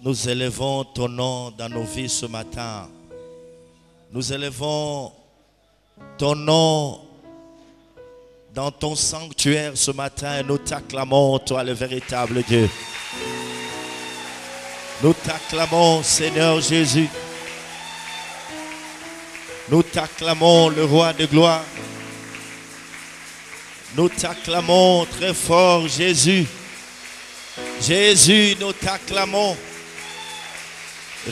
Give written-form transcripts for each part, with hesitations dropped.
Nous élevons ton nom dans nos vies ce matin. Nous élevons ton nom dans ton sanctuaire ce matin et nous t'acclamons, toi le véritable Dieu. Nous t'acclamons, Seigneur Jésus. Nous t'acclamons, le roi de gloire. Nous t'acclamons très fort, Jésus. Jésus, nous t'acclamons.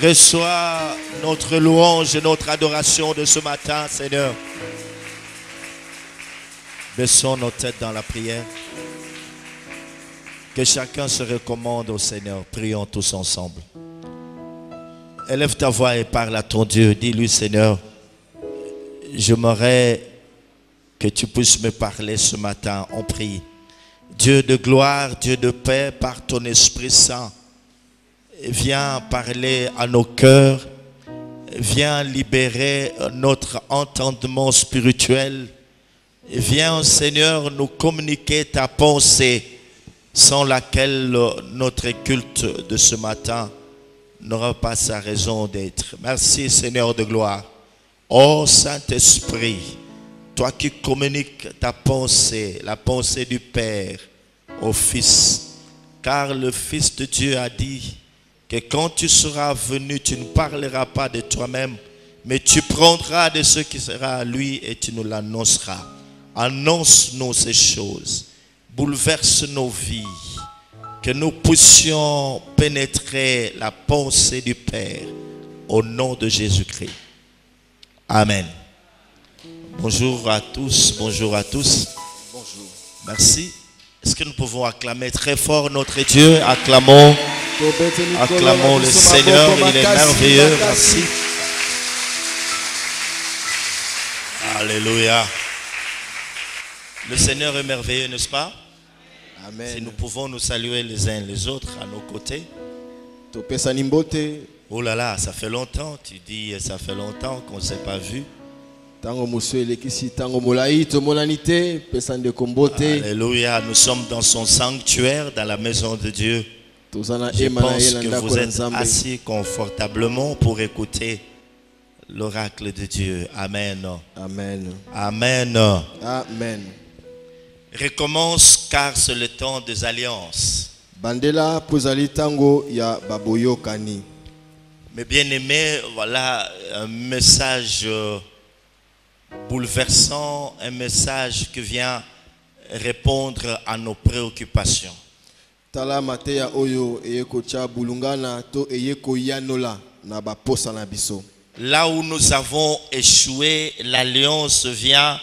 Reçois notre louange et notre adoration de ce matin, Seigneur. Baissons nos têtes dans la prière. Que chacun se recommande au Seigneur. Prions tous ensemble. Élève ta voix et parle à ton Dieu. Dis-lui, Seigneur, j'aimerais que tu puisses me parler ce matin. On prie. Dieu de gloire, Dieu de paix, par ton Esprit Saint, viens parler à nos cœurs, viens libérer notre entendement spirituel, viens, Seigneur, nous communiquer ta pensée sans laquelle notre culte de ce matin n'aura pas sa raison d'être. Merci, Seigneur de gloire. Ô Saint-Esprit, toi qui communiques ta pensée, la pensée du Père au Fils, car le Fils de Dieu a dit que quand tu seras venu, tu ne parleras pas de toi-même, mais tu prendras de ce qui sera à lui et tu nous l'annonceras. Annonce-nous ces choses, bouleverse nos vies, que nous puissions pénétrer la pensée du Père au nom de Jésus-Christ. Amen. Bonjour à tous, bonjour à tous. Bonjour. Merci. Est-ce que nous pouvons acclamer très fort notre Dieu? Acclamons. Acclamons le Seigneur, il est merveilleux. Merci. Alléluia. Le Seigneur est merveilleux, n'est-ce pas? Amen. Si nous pouvons nous saluer les uns les autres à nos côtés. Oh là là, ça fait longtemps. Tu dis, ça fait longtemps qu'on ne s'est pas vu. Alléluia, nous sommes dans son sanctuaire, dans la maison de Dieu. Je pense que vous êtes assis confortablement pour écouter l'oracle de Dieu. Amen. Amen. Amen. Amen. Recommence car c'est le temps des alliances. Bandela pozali tango ya baboyokani. Mes bien-aimés, voilà un message bouleversant, un message qui vient répondre à nos préoccupations. Tala mateya oyo eyekocha bulungana to eyeko yanola na baposa na biso. Là où nous avons échoué, l'alliance vient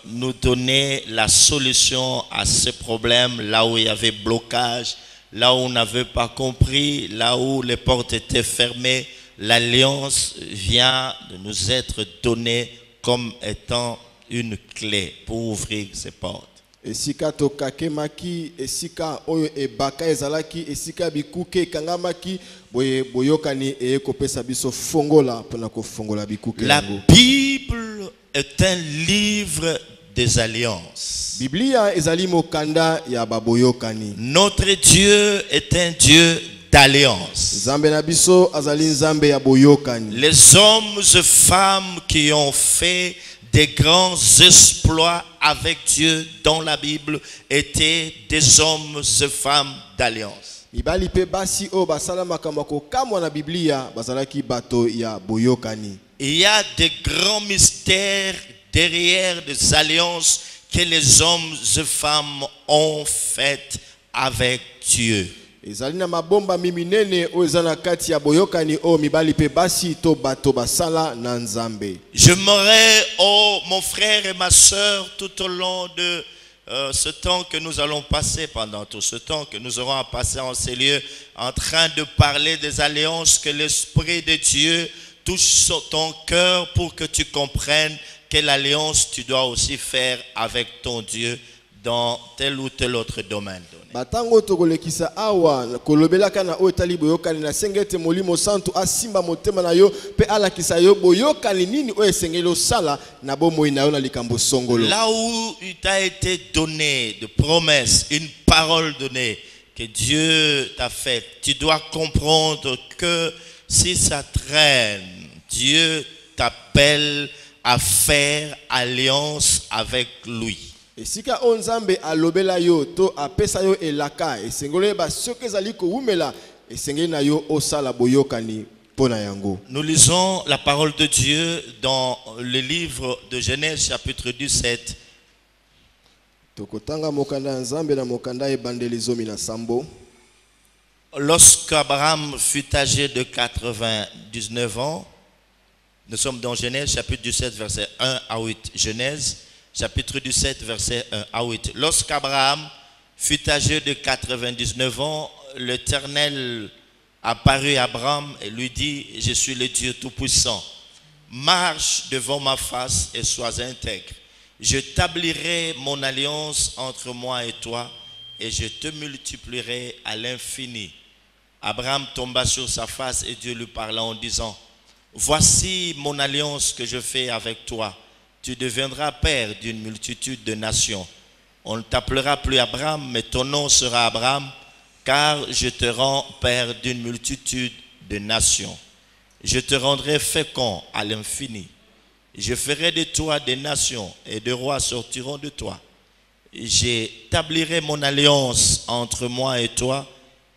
nous donner la solution à ce problème, là où il y avait blocage, là où on n'avait pas compris, là où les portes étaient fermées. L'alliance vient de nous être donnée comme étant une clé pour ouvrir ces portes. Esika to kakemaki, esika oyo ebaka ezalaki, esika bikuke kangamaki, boyokani eyekopesa biso fongola pona ko fongola bikuke. La Bible est un livre des alliances. Biblia ezali mokanda ya baboyokani. Notre Dieu est un Dieu d'alliance. Nzambe na biso azali nzambe ya boyokani. Les hommes et femmes qui ont fait des grands exploits avec Dieu dans la Bible étaient des hommes et femmes d'alliance. Mibali pe basi o basala makambo ko kamwa na Biblia bazalaki bato ya boyokani. Il y a des grands mystères derrière des alliances que les hommes et femmes ont faites avec Dieu. Ezali na mabomba miminene o ezana kati ya boyokani o mibali pe basi to bato basala na nzambe. J'aimerais, oh mon frère et ma sœur, tout au long de ce temps que nous allons passer, pendant tout ce temps que nous aurons à passer en ces lieux, en train de parler des alliances, que l'Esprit de Dieu touche ton cœur pour que tu comprennes quelle alliance tu dois aussi faire avec ton Dieu dans tel ou tel autre domaine. Batango tokolekisa awa kolobelaka na otali boyokani na sengete molimo santu asimba motema na yo pe alakisa yo boyokani nini o esengelo sala na bomoi na yo na likambo songolo. Là où il t'a été donné de promesses, une parole donnée, que Dieu t'a faite, tu dois comprendre que si ça traîne, Dieu t'appelle à faire alliance avec lui. Esika onzambe alobela yo to apesa yo elaka esengole ba soki ezali ko umela esengeli na yo osala boyokani pona yango. Nous lisons la parole de Dieu dans le livre de Genèse chapitre 17. Tokotanga mokanda nzambe na mokanda ebandeli zomi na sambo. Lorsqu'Abraham fut âgé de 99 ans, nous sommes dans Genèse chapitre 17 verset 1 à 8. Genèse chapitre 17 verset 1 à 8. Lorsqu'Abraham fut âgé de 99 ans, l'Éternel apparut à Abraham et lui dit: je suis le Dieu Tout-Puissant. Marche devant ma face et sois intègre. J'établirai mon alliance entre moi et toi et je te multiplierai à l'infini. Abraham tomba sur sa face et Dieu lui parla en disant: voici mon alliance que je fais avec toi. Tu deviendras père d'une multitude de nations. On ne t'appellera plus Abraham, mais ton nom sera Abraham, car je te rends père d'une multitude de nations. Je te rendrai fécond à l'infini. Je ferai de toi des nations et des rois sortiront de toi. J'établirai mon alliance entre moi et toi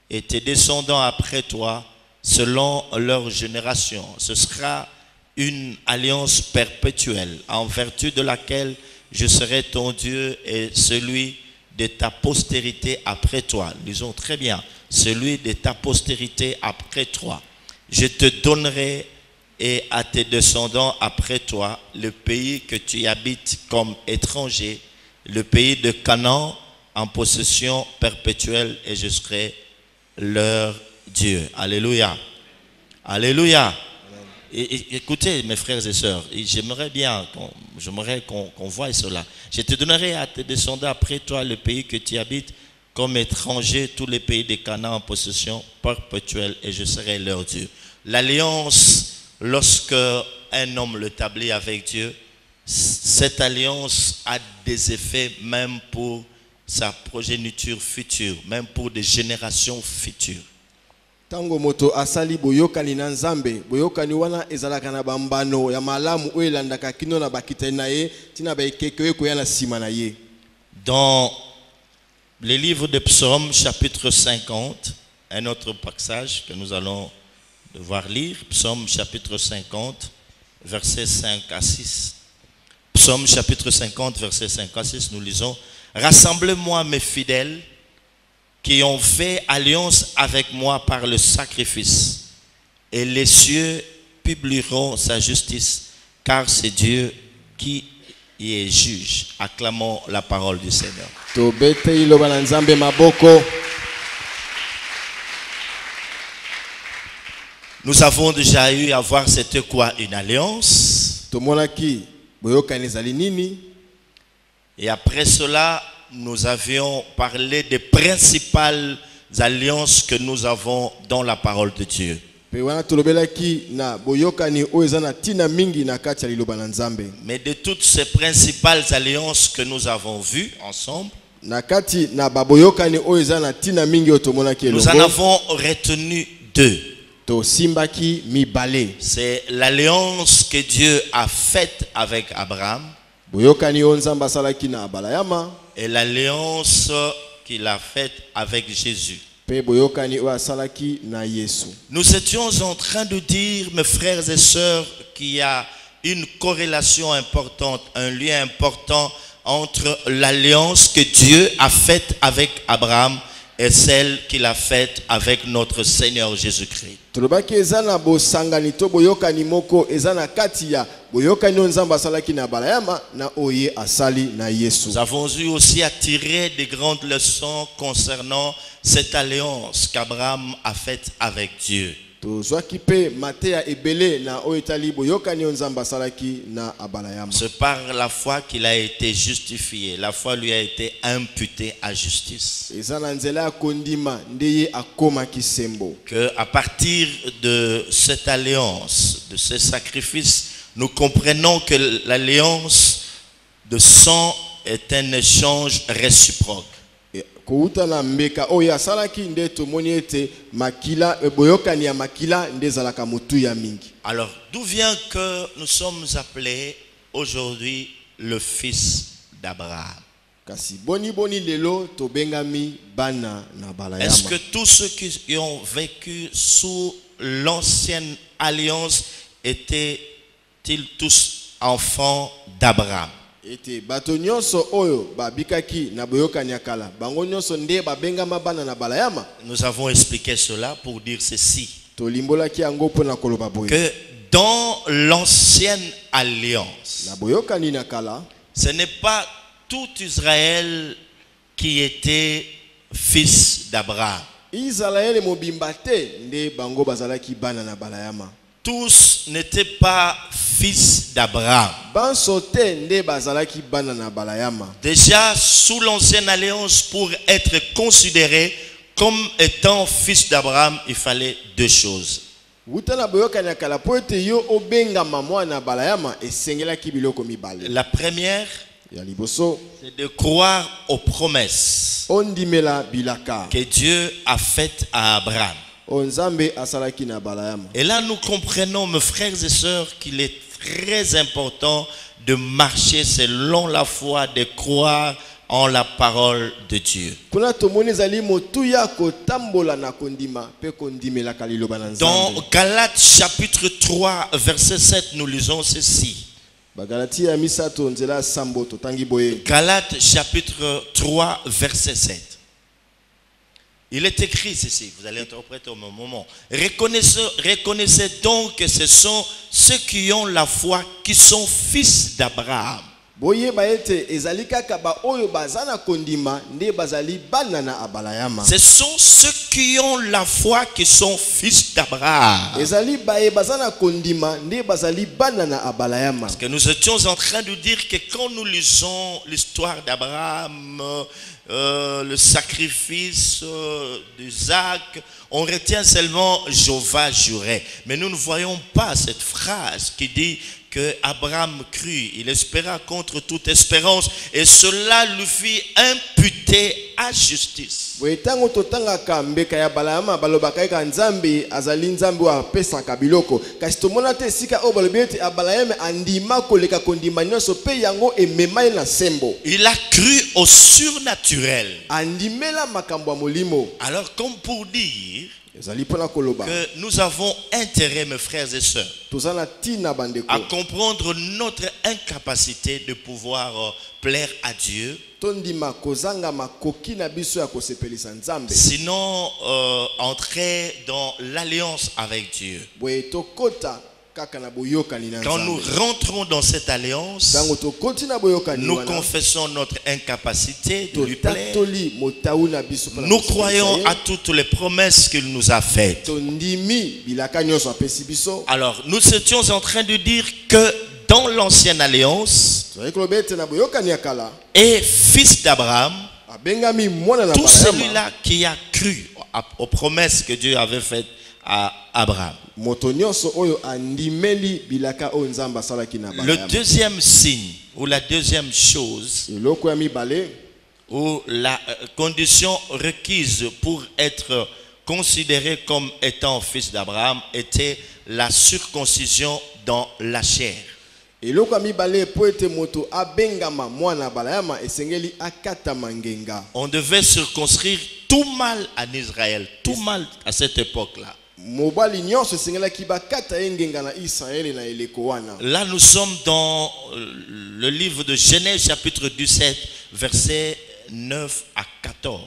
et tes descendants après toi selon leur génération. Ce sera une alliance perpétuelle en vertu de laquelle je serai ton Dieu et celui de ta postérité après toi. Lisons très bien. Celui de ta postérité après toi. Je te donnerai et à tes descendants après toi le pays que tu habites comme étranger, le pays de Canaan en possession perpétuelle, et je serai leur Dieu. Alléluia. Alléluia. Et écoutez mes frères et sœurs, j'aimerais bien qu'on voie cela. Je te donnerai à tes descendants après toi le pays que tu habites comme étranger, tous les pays de Canaan en possession perpétuelle, et je serai leur Dieu. L'alliance, lorsque un homme l'établit avec Dieu, cette alliance a des effets même pour sa progéniture future, même pour des générations futures. Tango moto asali boyokani na nzambe, boyokani wana ezalaka na bambano ya malamu oyo elandaka kino na bakita na ye tina ba ekeke ko ya na sima na ye. Dans les livres de Psaumes chapitre 50, un autre passage que nous allons devoir lire, Psaume chapitre 50, versets 5 à 6. Psaume chapitre 50, versets 5 à 6, nous lisons: rassemblez-moi mes fidèles qui ont fait alliance avec moi par le sacrifice, et les cieux publieront sa justice, car c'est Dieu qui y est juge. Acclamons la parole du Seigneur. Nous avons déjà eu à voir c'était quoi une alliance. Et après cela, nous avions parlé des principales alliances que nous avons dans la parole de Dieu. Mais de toutes ces principales alliances que nous avons vues ensemble, nous en avons retenu deux. C'est l'alliance que Dieu a faite avec Abraham et l'alliance qu'il a faite avec Jésus. Nous étions en train de dire, mes frères et sœurs, qu'il y a une corrélation importante, un lien important entre l'alliance que Dieu a faite avec Abraham et celle qu'il a faite avec notre Seigneur Jésus-Christ. Nous avons eu aussi à tirer des grandes leçons concernant cette alliance qu'Abraham a faite avec Dieu. C'est par la foi qu'il a été justifié. La foi lui a été imputée à justice. Que à partir de cette alliance, de ce sacrifice, nous comprenons que l'alliance de sang est un échange réciproque. kouta na mbeka oyo asalaki nde tomoni ete makila boyokani ya makila nde ezalaka motu ya mingi. Alors, d'où vient que nous sommes appelés aujourd'hui le fils d'Abraham? Kasi boni lelo tobengami bana na balayama. Est-ce que tous ceux qui ont vécu sous l'ancienne alliance étaient-ils tous enfants d'Abraham? Ete bato nyonso oyo babikaki na boyokani ya kala bango nyonso nde babengama bana na balayama? Nous avons expliqué cela pour dire ceci, Tolimbolaki yango pona koloba boye. que dans l'ancienne alliance, Na boyokani na kala ce n'est pas tout Israël qui était fils d'Abraham. Israël mobimba te nde bango bazalaki bana na balayama. Tous n'étaient pas fils d'Abraham. Banso te nde bazalaki bana na balayama. Déjà, sous l'ancienne alliance, pour être considéré comme étant fils d'Abraham, il fallait deux choses. Wuta na boyokani ya kala po ete yo obengama mwana balayama esengelaki biloko mibale. La première, Ya liboso c'est de croire aux promesses ondimela bilaka que Dieu a faites à Abraham. onzambe asalaki na balayama. Et là, nous comprenons, mes frères et sœurs, qu'il est très important de marcher selon la foi, de croire en la parole de Dieu. Kuna tomoni ezali motuya kotambola na kondima pe kondimelaka liloba na Dans nzambe. Galates chapitre 3, verset 7, nous lisons ceci. Bagalati ya misato nzela sambo totangi boye. Galates chapitre 3, verset 7. Il est écrit ceci, vous allez interpréter au même moment. Reconnaissez donc que ce sont ceux qui ont la foi qui sont fils d'Abraham. Boye ba ete ezali kaka ba oyo bazana kondima nde bazali bana na abalayama. Ce sont ceux qui ont la foi qui sont fils d'Abraham. Ezali ba e bazana kondima nde bazali bana na abalayama. Parce que nous étions en train de dire que quand nous lisons l'histoire d'Abraham, le sacrifice d'Isaac, on retient seulement Jéhovah juré. Mais nous ne voyons pas cette phrase qui dit que Abraham crut, il espéra contre toute espérance, et cela lui fit imputer à justice. Boye tango totangaka mbeka ya balayama balobaka ka nzambe azali nzambe wa pesaka biloko. Kasi tomona te sika o balobi ete abalayama andima koleka kondima nyonso pe yango ememai na sembo. Il a cru au surnaturel. Andimela makambo ya molimo. Alors, comme pour dire Ezali pona koloba. que nous avons intérêt, mes frères et sœurs, Tozana tina bandeko. à comprendre notre incapacité de pouvoir plaire à Dieu. Tondima kozanga makoki na biso ya kosepelisa nzambe. Sinon, entrer dans l'alliance avec Dieu. Boye tokota kaka na boyokani na Quand nous nzambe. rentrons dans cette alliance, Tango tokoti na boyokani nous wana. confessons notre incapacité de lui plaire. Totatoli motaou na biso pona Nous kosepelisa croyons ye. à toutes les promesses qu'il nous a faites. Tondimi bilaka nyonso apesi biso. Alors, nous étions en train de dire que dans l'ancienne alliance, Tozali koloba ete na boyokani ya kala et fils d'Abraham, abengami mwana na tout balayama. celui-là qui a cru aux promesses que Dieu avait faites à Abraham. Moto nyonso oyo andimeli bilaka oyo nzambe asalaki na Le balayama. deuxième signe, ou la deuxième chose, Eloko ya mibale ou la condition requise pour être considéré comme étant fils d'Abraham était la circoncision dans la chair. eloko ya mibale po ete moto abengama mwana balayama esengeli akata mangenga. On devait circoncire tout mâle en Israël, tout mâle à cette époque-là. Mobali nyonso esengelaki bakata ye ngenga na Israele na eleko wana. Là, nous sommes dans le livre de Genèse, chapitre 17, versets 9 à 14.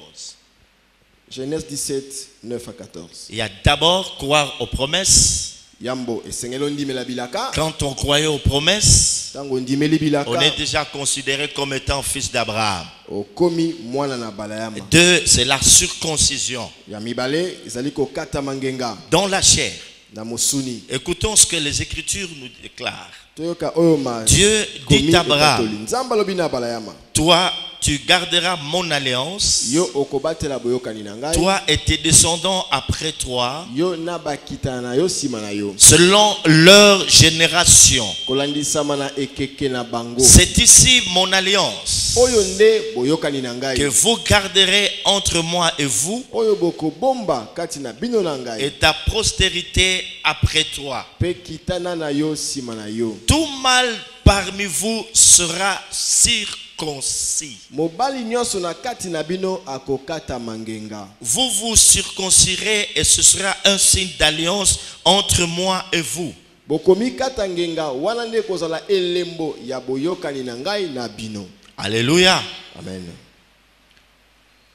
Genèse 17, 9 à 14. Il y a d'abord croire aux promesses. Yambo esengeli ondimela bilaka. Quand on croyait aux promesses, Tango ondimeli bilaka. on est déjà considéré comme étant fils d'Abraham. Okomi mwana na balayama. Deux, c'est la circoncision Ya mibale ezali kokata mangenga dans la chair. na mosuni. Écoutons ce que les Écritures nous déclarent. Toyoka oyo ma Dieu dit à Abraham, Nzamba lobi na balayama. toi, tu garderas mon alliance, yo okobatela boyokani na ngai, toi et tes descendants après toi, yo na bakitana na yo sima na yo, selon leur génération. kolandisama na ekeke na bango. C'est ici mon alliance Oyo nde boyokani na ngai, que vous garderez entre moi et vous, oyo boko bomba kati na bino na ngai, et ta postérité après toi. pe kitana na yo sima na yo. Tout mâle parmi vous sera circoncis. Mobali nyonso na kati na bino akokata mangenga. Vous vous circoncirez et ce sera un signe d'alliance entre moi et vous. Bokomi kata ngenga wana nde kozala elembo ya boyokani na ngai na bino. Alléluia. Amen.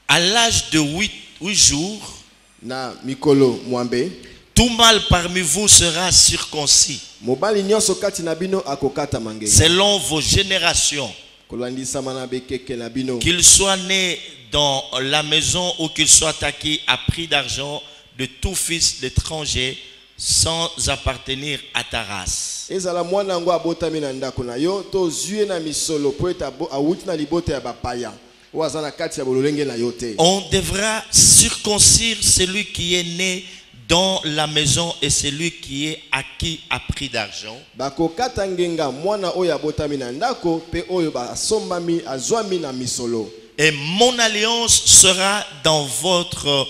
À l'âge de 8 jours, Na mikolo mwambe, tout mâle parmi vous sera circoncis, mobali nyonso kati na bino akokata mangenga. selon vos générations, Kolandisama na bekeke na bino. qu'il soit né dans la maison ou qu'il soit acquis à prix d'argent de tout fils d'étranger sans appartenir à ta race. Ezala mwana ngo abotami na ndako na yo to zue na misolo po eta awuti na libota ya bapaya. Oazana kati ya bololenge na yo te. On devra circoncire celui qui est né dans la maison et celui qui est acquis à prix d'argent. Bakokata ngenga mwana oyo abotami na ndako pe oyo basombami azwami na misolo. Et mon alliance sera dans votre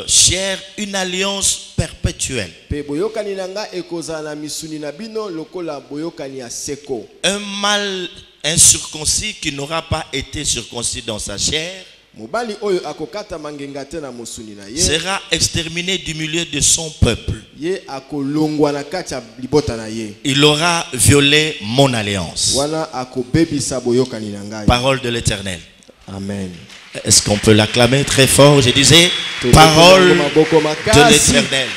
chair, une alliance perpétuelle. Pe boyokani na nga ekozala na misuni na bino lokola boyokani ya seko. Un mâle incirconcis qui n'aura pas été circoncis dans sa chair Mobali oyo akokata mangenga te na musuni na ye sera exterminé du milieu de son peuple. ye akolongwa na kati ya libota na ye. Il aura violé mon alliance. Wana akobebisa boyokani na ngai. Parole de l'Éternel. Amen. Est-ce qu'on peut l'acclamer très fort? Je disais, parole de l'Éternel.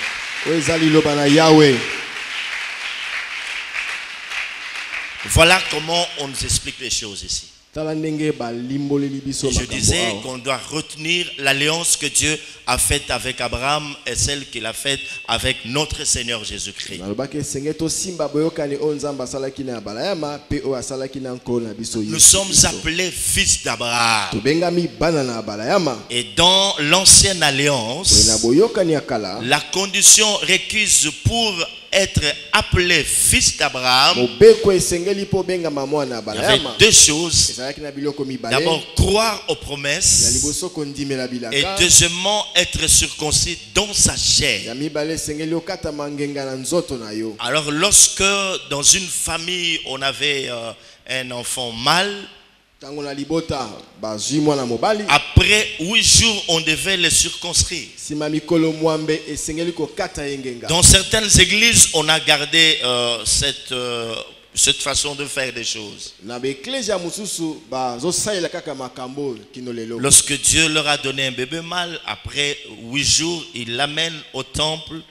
Voilà comment on nous explique les choses ici. Je disais qu'on doit retenir l'alliance que Dieu a faite avec Abraham et celle qu'il a faite avec notre Seigneur Jésus-Christ. Nous sommes appelés fils d'Abraham. Et dans l'ancienne alliance, la condition requise pour être appelé fils d'Abraham, il y avait deux choses. D'abord, croire aux promesses, et deuxièmement, être circoncis dans sa chair. Alors, lorsque dans une famille on avait un enfant mâle, après 8 jours, on devait le circoncire. Dans certaines églises, on a gardé cette façon de faire des choses. Lorsque Dieu leur a donné un bébé mâle, après 8 jours, il l'amène au temple.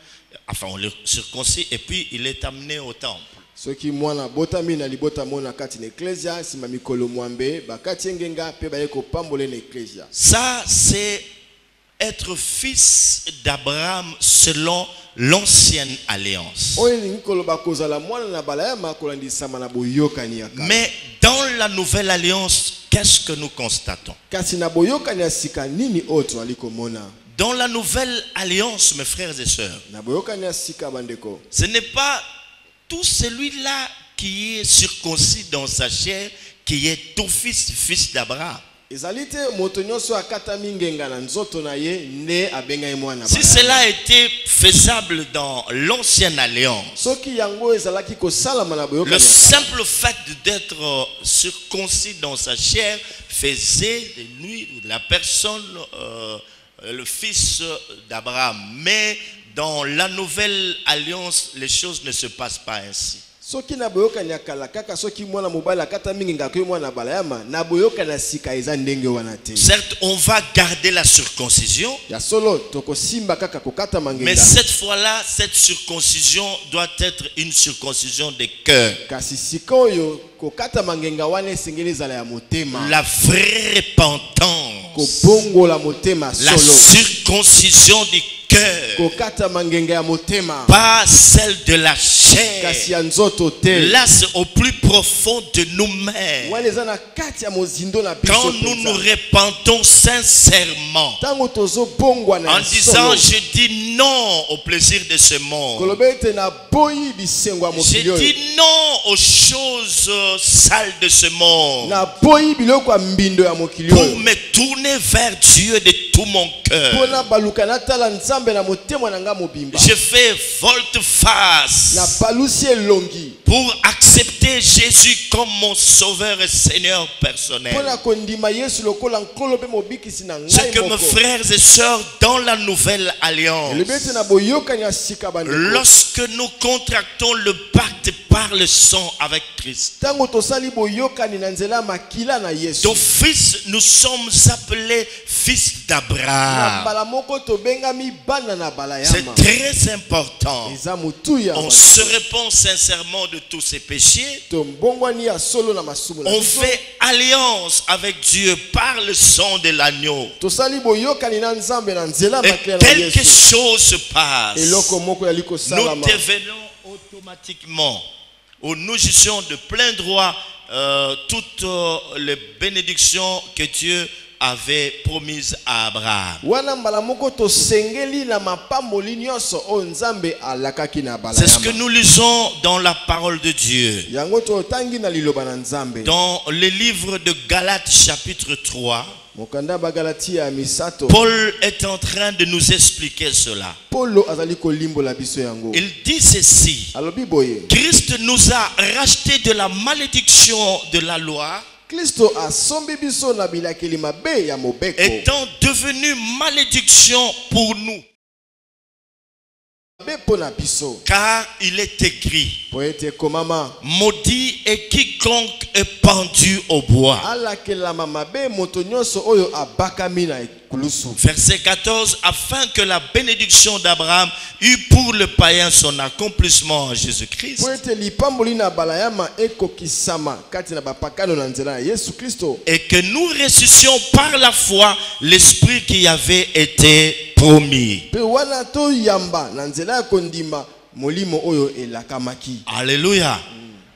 Enfin, on le circoncis et puis il est amené au temple. Ça, c'est être fils d'Abraham selon l'ancienne alliance. Mais dans la nouvelle alliance, qu'est-ce que nous constatons? Dans la nouvelle alliance, mes frères et sœurs, ce n'est pas tout celui-là qui est circoncis dans sa chair qui est tout fils d'Abraham. Si cela était faisable dans l'ancienne alliance, le simple fait d'être circoncis dans sa chair faisait de lui, de la personne, le fils d'Abraham. Mais dans la nouvelle alliance, les choses ne se passent pas ainsi. Certes, on va garder la circoncision, mais cette fois-là, cette circoncision doit être une circoncision de cœur. La vraie repentance, la circoncision du cœur, pas celle de la chair. chair. kasi ya nzoto te. Là, c'est au plus profond de nous-mêmes. wana eza na kati ya mozindo na biso Quand nous nous repentons sincèrement, ntango tozobongwa na en disant, je dis non au plaisir de ce monde. koloba ete naboyi bisengo ya Je mokili oyo, dis non aux choses sales de ce monde. naboyi biloko ya mbindo ya mokili Pour oyo, me tourner vers Dieu de tout mon cœur. mpona baluka natala nzambe na motema na nga mobimba, Je fais volte-face napalusi elongi pour accepter Jésus comme mon sauveur et Seigneur personnel. mpona kondima yesu lokola nkolo mpe mobikisi na Ce ngai que mes moko. frères et sœurs dans la nouvelle alliance, elobi ete na boyokani ya sika bandeko, lorsque nous contractons le pacte par le sang avec Christ, ntango tosali boyokani na nzela ya makila na yesu, d'office nous sommes appelés fils na d'Abraham. mbala moko tobengami bana na bala C'est yama. très important. eza motuya On se répand sincèrement de tous ses péchés. tombongwani ya solo na masumu na On biso. fait alliance avec Dieu par le sang de l'agneau. tosali boyokani na nzambe na nzela Et makila na quelque yesu, chose se passe. eloko moko yali Nous kosalama, devenons automatiquement, ou nous jouissons de plein droit toutes les bénédictions que Dieu avait promises à Abraham. wana mbala moko tosengeli na mapamboli nyonso oyo nzambe alakaki na bala C'est ce que yama. nous lisons dans la parole de Dieu. yango totangi na liloba na nzambe Dans le livre de Galates chapitre 3, mokanda bagalatia ya misato, Paul est en train de nous expliquer cela. polo azali kolimbola biso yango, Il dit ceci: alobi boye, Christ nous a rachetés de la malédiction de la loi, Kristo asombi biso na bilakeli mabe ya mobeko, étant devenu malédiction pour nous. mabe pona biso, Car il est écrit: po ete komama, maudit est quiconque est pendu au bois. alakelama mabe moto nyonso oyo abakami na ekulusu. Verset 14, afin que la bénédiction d'Abraham eût pour le païen son accomplissement en Jésus-Christ, po ete lipamboli na bala yama ekokisama kati na bapakano na nzela ya Yesu Kristo, et que nous ressuscions par la foi l'esprit qui avait été promis. pe wana toyamba na nzela ya kondima molimo oyo elakamaki. Alléluia.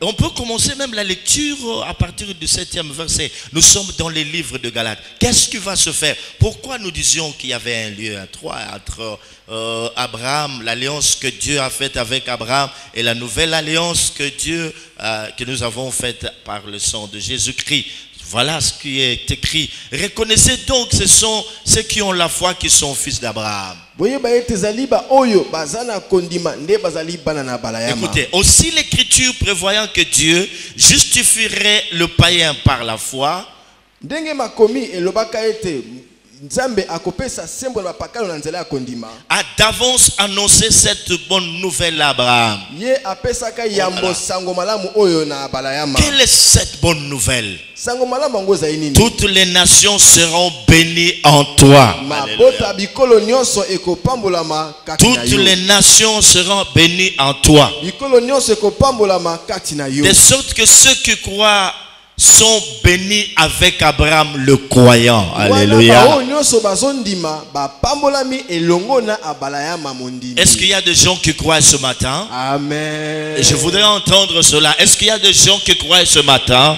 On peut commencer même la lecture à partir du 7e verset. Nous sommes dans les livres de Galates. Qu'est-ce qui va se faire? Pourquoi nous disions qu'il y avait un lieu à trois entre Abraham, l'alliance que Dieu a faite avec Abraham, et la nouvelle alliance que nous avons faite par le sang de Jésus-Christ? Voilà ce qui est écrit. Reconnaissez donc, ce sont ceux qui ont la foi qui sont fils d'Abraham. Boyeba ete zali ba oyo bazana kondima nde bazali bana na bala yama. Écoutez, aussi l'écriture prévoyant que Dieu justifierait le païen par la foi, ndenge makomi elobaka ete nzambe akopesa sembo na bapakano na nzela ya kondima, a d'avance annoncé cette bonne nouvelle à Abraham. ye apesaka yambo sango malamu oyo na bala yama. Quelle est cette bonne nouvelle? Sango malamu yango ezali nini? Toutes les nations seront bénies en toi. Mabota bikolo nyonso ekopambolama kati na Toutes yo. les nations seront bénies en toi. Bikolo nyonso ekopambolama kati na yo. De sorte que ceux qui croient sont bénis avec Abraham le croyant. Alléluia. Wana ba oyo nyonso bazondima bapambolami elongo na abala yama mondimi. Est-ce qu'il y a des gens qui croient ce matin? Amen. Et je voudrais entendre cela. Est-ce qu'il y a des gens qui croient ce matin?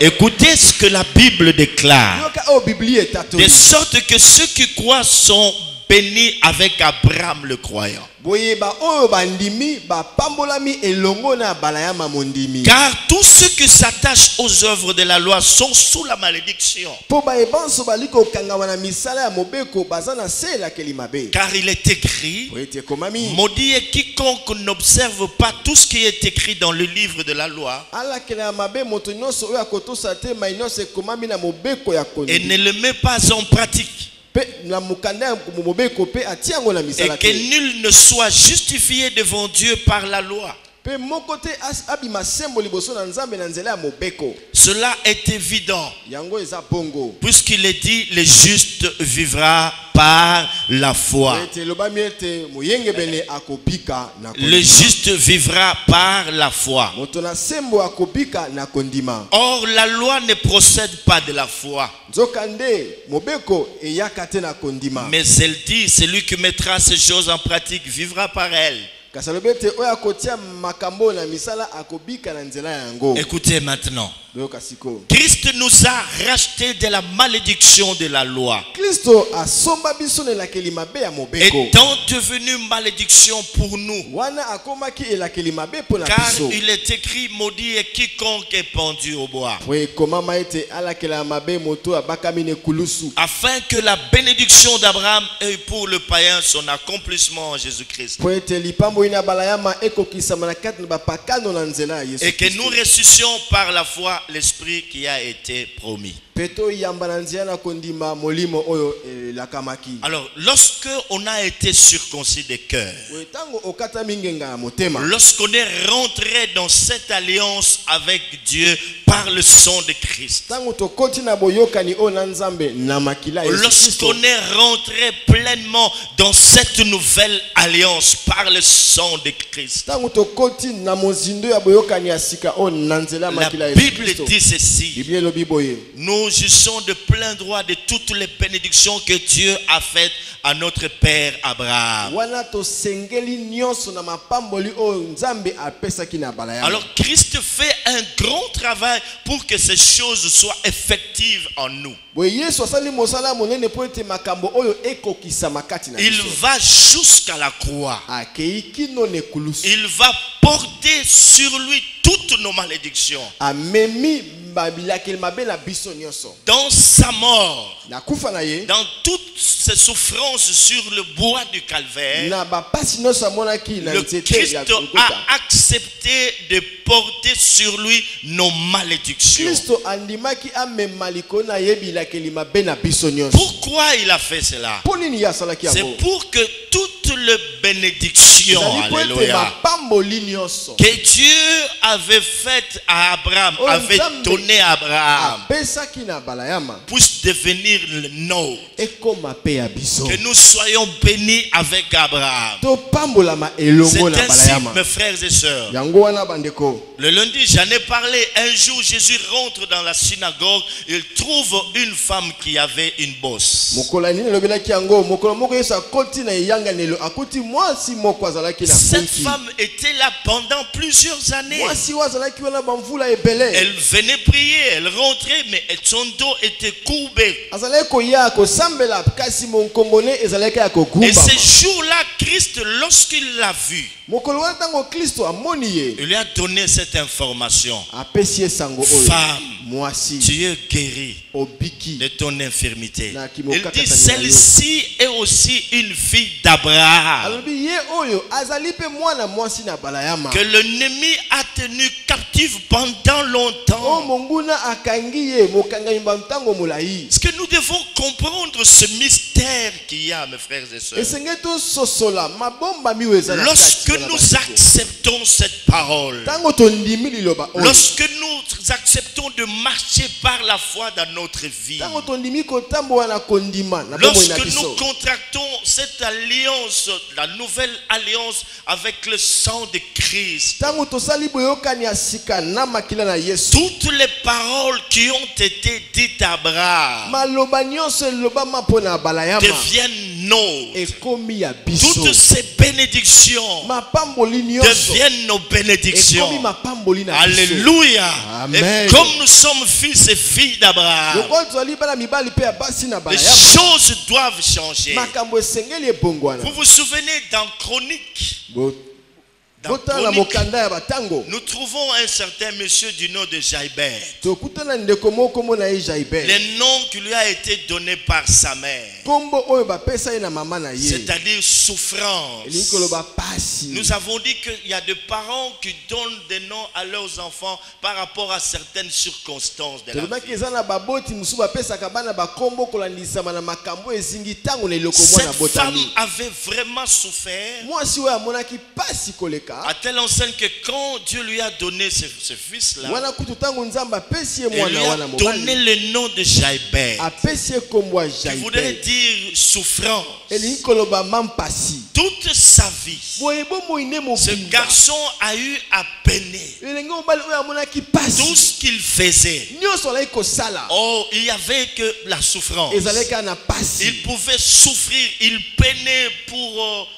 Écoutez ce que la Bible déclare. Yoka o Biblie De etatoli. sorte que ceux qui croient sont bénis avec Abraham le croyant. Boye ba oyo bandimi bapambolami elongo na abala yama mondimi. Car tous ceux qui s'attachent aux œuvres de la loi sont sous la malédiction. Po ba ebanso baliko kangama na misala ya mobeko bazana sela kelimabe. Car il est écrit: Oete komami. maudit est quiconque n'observe pas tout ce qui est écrit dans le livre de la loi Ala kela mabe moto nyonso oyo akotosa te mainose komami na mobeko ya et kondi. ne le met pas en pratique. Pe na mukanda ya mobeko pe atiango na Et misala que te. nul ne soit justifié devant Dieu par la loi. Pe moko te abima sembo liboso na nzambe na nzela ya mobeko. Cela est évident, Yango eza bongo. puisqu'il est dit: le juste vivra par la foi. Ete lobami ete moyengebene akobika na Le kondima. juste vivra par la foi. Moto na sembo akobika na kondima. Or, la loi ne procède pas de la foi, Nzokande mobeko eyaka te na kondima. mais elle dit: celui qui mettra ces choses en pratique vivra par elles. kasi alobi ete oyo akotia makambo na misala akobika na nzela yango. Écoutez maintenant. Boyoka siko. Christ nous a rachetés de la malédiction de la loi, Kristo asomba biso na elakeli mabe ya mobeko. étant devenu malédiction pour nous. Wana akomaki elakeli mabe mpo na Car biso. il est écrit, maudit est quiconque est pendu au bois. Po ekomama ete alakela mabe moto abakami na ekulusu. Afin que la bénédiction d'Abraham ait pour le païen son accomplissement en Jésus-Christ. Po ete lipambo ina balayama ekokisama na kati na bapakano na nzela ya Yesu Et que Kristo. nous ressuscions par la foi l'esprit qui a été promis. Peto yamba na nzela na kondima molimo oyo lakamaki. Alors, lorsque on a été circoncis de cœur, Tango okata mingenga na motema. lorsqu'on est rentré dans cette alliance avec Dieu par le sang de Christ, Tango tokoti na boyokani o na Nzambe na makila Yesu Kristo. lorsqu'on est rentré pleinement dans cette nouvelle alliance par le sang de Christ, Tango tokoti na mozindo ya boyokani ya sika o na nzela la makila Yesu Bible Kristo. dit ceci: Biblia lobi boye. nous jouissons de plein droit de toutes les bénédictions que Dieu a faites à notre père Abraham. Wana to sengeli nyonso na mapamboli o Nzambe apesaki na balayama. Alors Christ fait un grand travail pour que ces choses soient effectives en nous. Boye Yesu asali mosala monene po ete makambo oyo ekokisa makati na Il biso. va jusqu'à la croix. Akei kino ne kulusu. Il va porter sur lui toutes nos malédictions. Amemi babilakeli mabe na biso nyonso. Dans sa mort, Na kufa na ye. dans toutes ses souffrances sur le bois du calvaire, Na bapasi nyonso amonaki na le nzete Christ ya Golgotha. a accepté de porter sur lui nos malédictions. Kristo andimaki amema likolo na ye bilakeli mabe na biso nyonso. Pourquoi il a fait cela? Po nini ye asalaki C'est yango? pour que toutes les bénédictions, Ezali po ete alléluia, mapamboli nyonso que Dieu avait faites à Abraham, Oh, avait Nzambe donné à Abraham, apesaki na balayama puissent devenir le nôtre. ekoma pe ya biso. Que nous soyons bénis avec Abraham. Topambolama C'est elongo na ainsi, balayama. mes frères et sœurs. Yango wana bandeko. Le lundi, j'en ai parlé. Un jour, Jésus rentre dans la synagogue. Il trouve une femme qui avait une bosse. Mokola nini lobelaki yango mokolo moko Yesu akoti na yanganelo akuti mwasi moko azalaki na Cette bunki. femme était là pendant plusieurs années. Mwasi wa azalaki wana bamvula ebele. Elle venait prier, elle rentrait, mais son dos était courbé. Azalaki koya kosambela kasi monkongone ezalaki ya Et kogumba. ce jour-là, Christ, lorsqu'il l'a vu, Mokolo wana tango Kristo amoni ye il lui a donné cette information. apesi ye sango oyo. Femme, Mwasi tu es guérie obiki. de ton infirmité. Na Il kimoka dit, katani celle-ci est aussi une fille d'Abraham, Alobi ye oyo azali pe mwana mwasi na balayama. que l'ennemi a tenu captive pendant O longtemps. monguna akangi ye mokangami bantango molai. Est-ce que nous devons comprendre ce mystère qu'il y a, mes frères et sœurs? Esenge to sosola mabomba miwe eza na kati Lorsque na nous bandeko. acceptons cette parole, Tango tondimi liloba oyo. lorsque nous acceptons de marcher par la foi dans notre vie, Tango tondimi kotambola na kondima na bomoi na lorsque nous biso. contractons cette alliance, la nouvelle alliance avec le sang de Christ, Tango tosali boyokani ya sika na makila na Yesu. toutes les paroles qui ont été dites à Abraham Maloba nyonso elobama mpo na balayama deviennent nôtres. ekomi ya biso. Toutes ces bénédictions Mapamboli nyonso deviennent nos bénédictions. ekomi mapamboli na biso. Alléluia. Amen. Et comme nous sommes fils et filles d'Abraham, Lokola tozali bana mibali pe ya basi na les balayama. choses doivent changer. Makambo esengeli ebongwana. Vous vous souvenez dans Chronique, dans Botala Chronique, mokanda ya batango. nous trouvons un certain monsieur du nom de Jaïbert. Tokutana ndeko moko mona ye Jaibel. Le nom qui lui a été donné par sa mère, Kombo oyo bapesa ye na mama na ye. c'est-à-dire souffrance. Elingi koloba pasi. Nous avons dit qu'il y a des parents qui donnent des noms à leurs enfants par rapport à certaines circonstances de la Tolobaki vie. eza na baboti musu bapesaka bana bakombo kolandisama na makambo ezingi tango na eloko mwana Cette femme botami. avait vraiment souffert Mwasi oyo amonaki pasi koleka. à telle enseigne que quand Dieu lui a donné ce fils-là, Wana kutu tango Nzambe apesi ye il lui mwana wana a donné mobali. le nom de Jaïbert, Apesi ye kombo ya qui voudrait Jaibel. dire souffrance. Elingi koloba mampasi. Toute sa vie, Boye bomoi ne ce mobimba. garçon a eu à peiner. Elenge mobali oyo amonaki Tout pasi. ce qu'il faisait, Nyonso alaki kosala. oh, il n'y avait que la souffrance. Ezalaki na pasi. Il pouvait souffrir, il peinait pour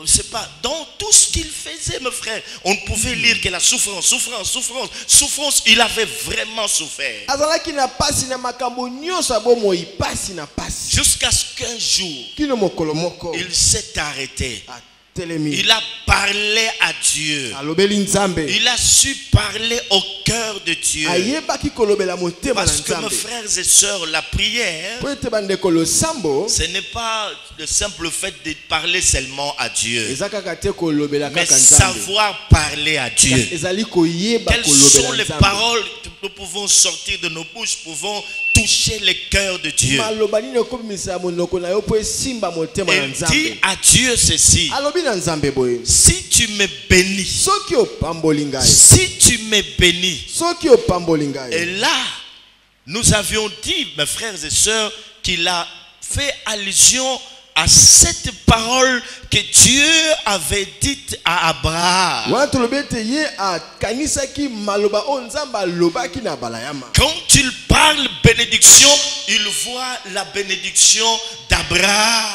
c'est pas dans tout ce qu'il faisait, mes frères. On ne pouvait lire que la souffrance. Il avait vraiment souffert. Jusqu'à ce qu'un jour, il s'est arrêté. Il a parlé à Dieu. Il a su parler au cœur de Dieu. Parce que mes frères et sœurs, la prière, ce n'est pas le simple fait de parler seulement à Dieu, mais savoir parler à Dieu. Quelles sont les paroles que nous pouvons sortir de nos bouches, pouvons toucher le cœur de Dieu. Et dis à Dieu ceci: si tu me bénis, si tu me bénis. Et là, nous avions dit, mes frères et sœurs, qu'il a fait allusion à cette parole que Dieu avait dite à Abraham. Quand il parle bénédiction, il voit la bénédiction d'Abraham.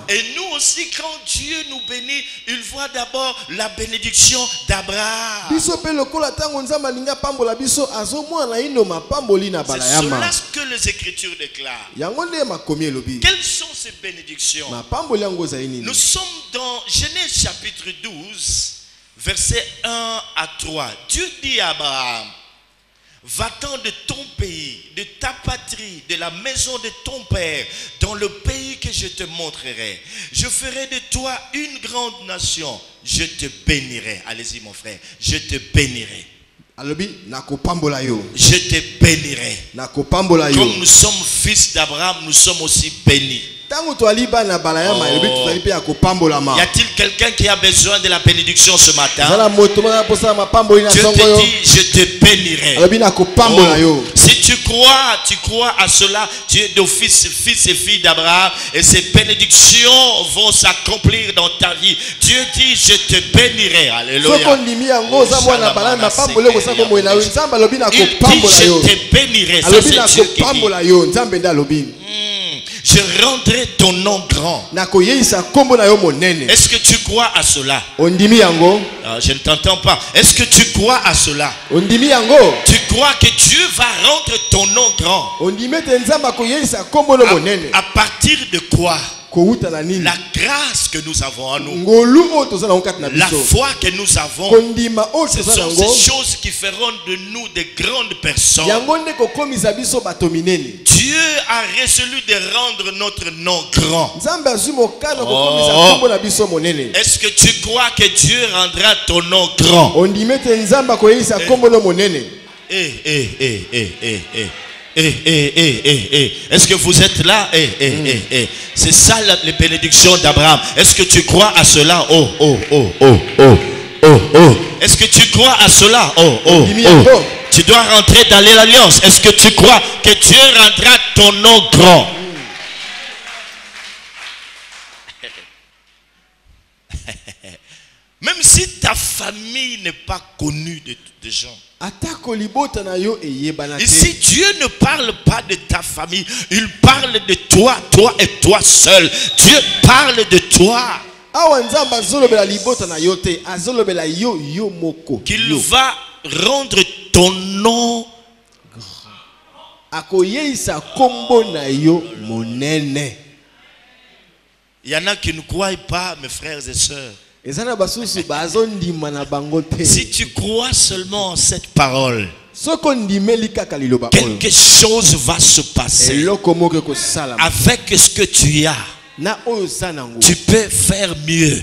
Et nous aussi, quand Dieu nous bénit, il voit d'abord la bénédiction d'Abraham. C'est cela que les Écritures déclarent. Quelles sont ces bénédictions? Nous sommes dans Genèse chapitre 12, versets 1 à 3. Dieu dit à Abraham: va-t'en de ton pays, de ta patrie, de la maison de ton père, dans le pays que je te montrerai. Je ferai de toi une grande nation. Je te bénirai. Allez-y mon frère. Je te bénirai. Je te bénirai. Comme nous sommes fils d'Abraham, nous sommes aussi bénis. Y a-t-il quelqu'un qui a besoin de la bénédiction ce matin? Dieu te dit: je te bénirai. Oh. Si tu crois à cela, tu es d'office fils et fille d'Abraham, et ces bénédictions vont s'accomplir dans ta vie. Dieu dit: je te bénirai. Alléluia. Il dit: je te bénirai. Ça, c'est Dieu qui dit. Je rendrai ton nom grand. Est-ce que tu crois à cela? Je ne t'entends pas. Est-ce que tu crois à cela? Tu crois que Dieu va rendre ton nom grand? À partir de quoi? La grâce que nous avons en nous, la foi que nous avons, ce sont ces choses qui feront de nous des grandes personnes. Dieu a résolu de rendre notre nom grand. Oh. Est-ce que tu crois que Dieu rendra ton nom grand? Est-ce que vous êtes là? C'est ça les bénédictions d'Abraham. Est-ce que tu crois à cela? Est-ce que tu crois à cela? Tu dois rentrer dans l'alliance. Est-ce que tu crois que Dieu rendra ton nom grand? Même si ta famille n'est pas connue de gens. Et si Dieu ne parle pas de ta famille, il parle de toi, toi et toi seul. Dieu parle de toi. Qu'il va rendre ton nom Il y en a qui ne croient pas, mes frères et sœurs. Si tu crois seulement en cette parole, quelque chose va se passer. Avec ce que tu as, tu peux faire mieux.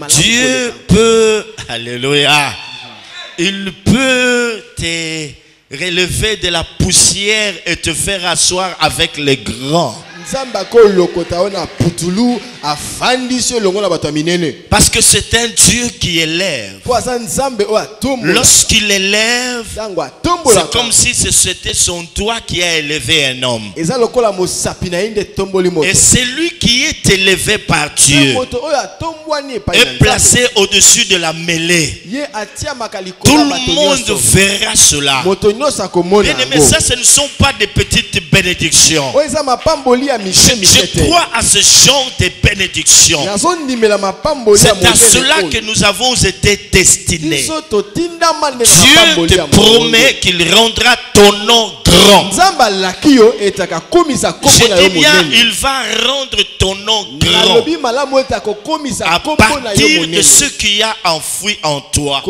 Dieu peut, alléluia, il peut te relever de la poussière et te faire asseoir avec les grands. Parce que c'est un Dieu qui élève. Lorsqu'il élève, c'est comme si c'était son doigt qui a élevé un homme. Et c'est lui qui est élevé par Dieu et placé au-dessus de la mêlée. Tout le monde verra cela. Bien aimé, ça, ce ne sont pas des petites bénédictions. Je crois à ce genre de bénédiction. C'est à cela que nous avons été destinés. Dieu te promet qu'il rendra ton nom grand. Je dis bien, il va rendre ton nom grand à partir de ce qu'il y a enfoui en toi.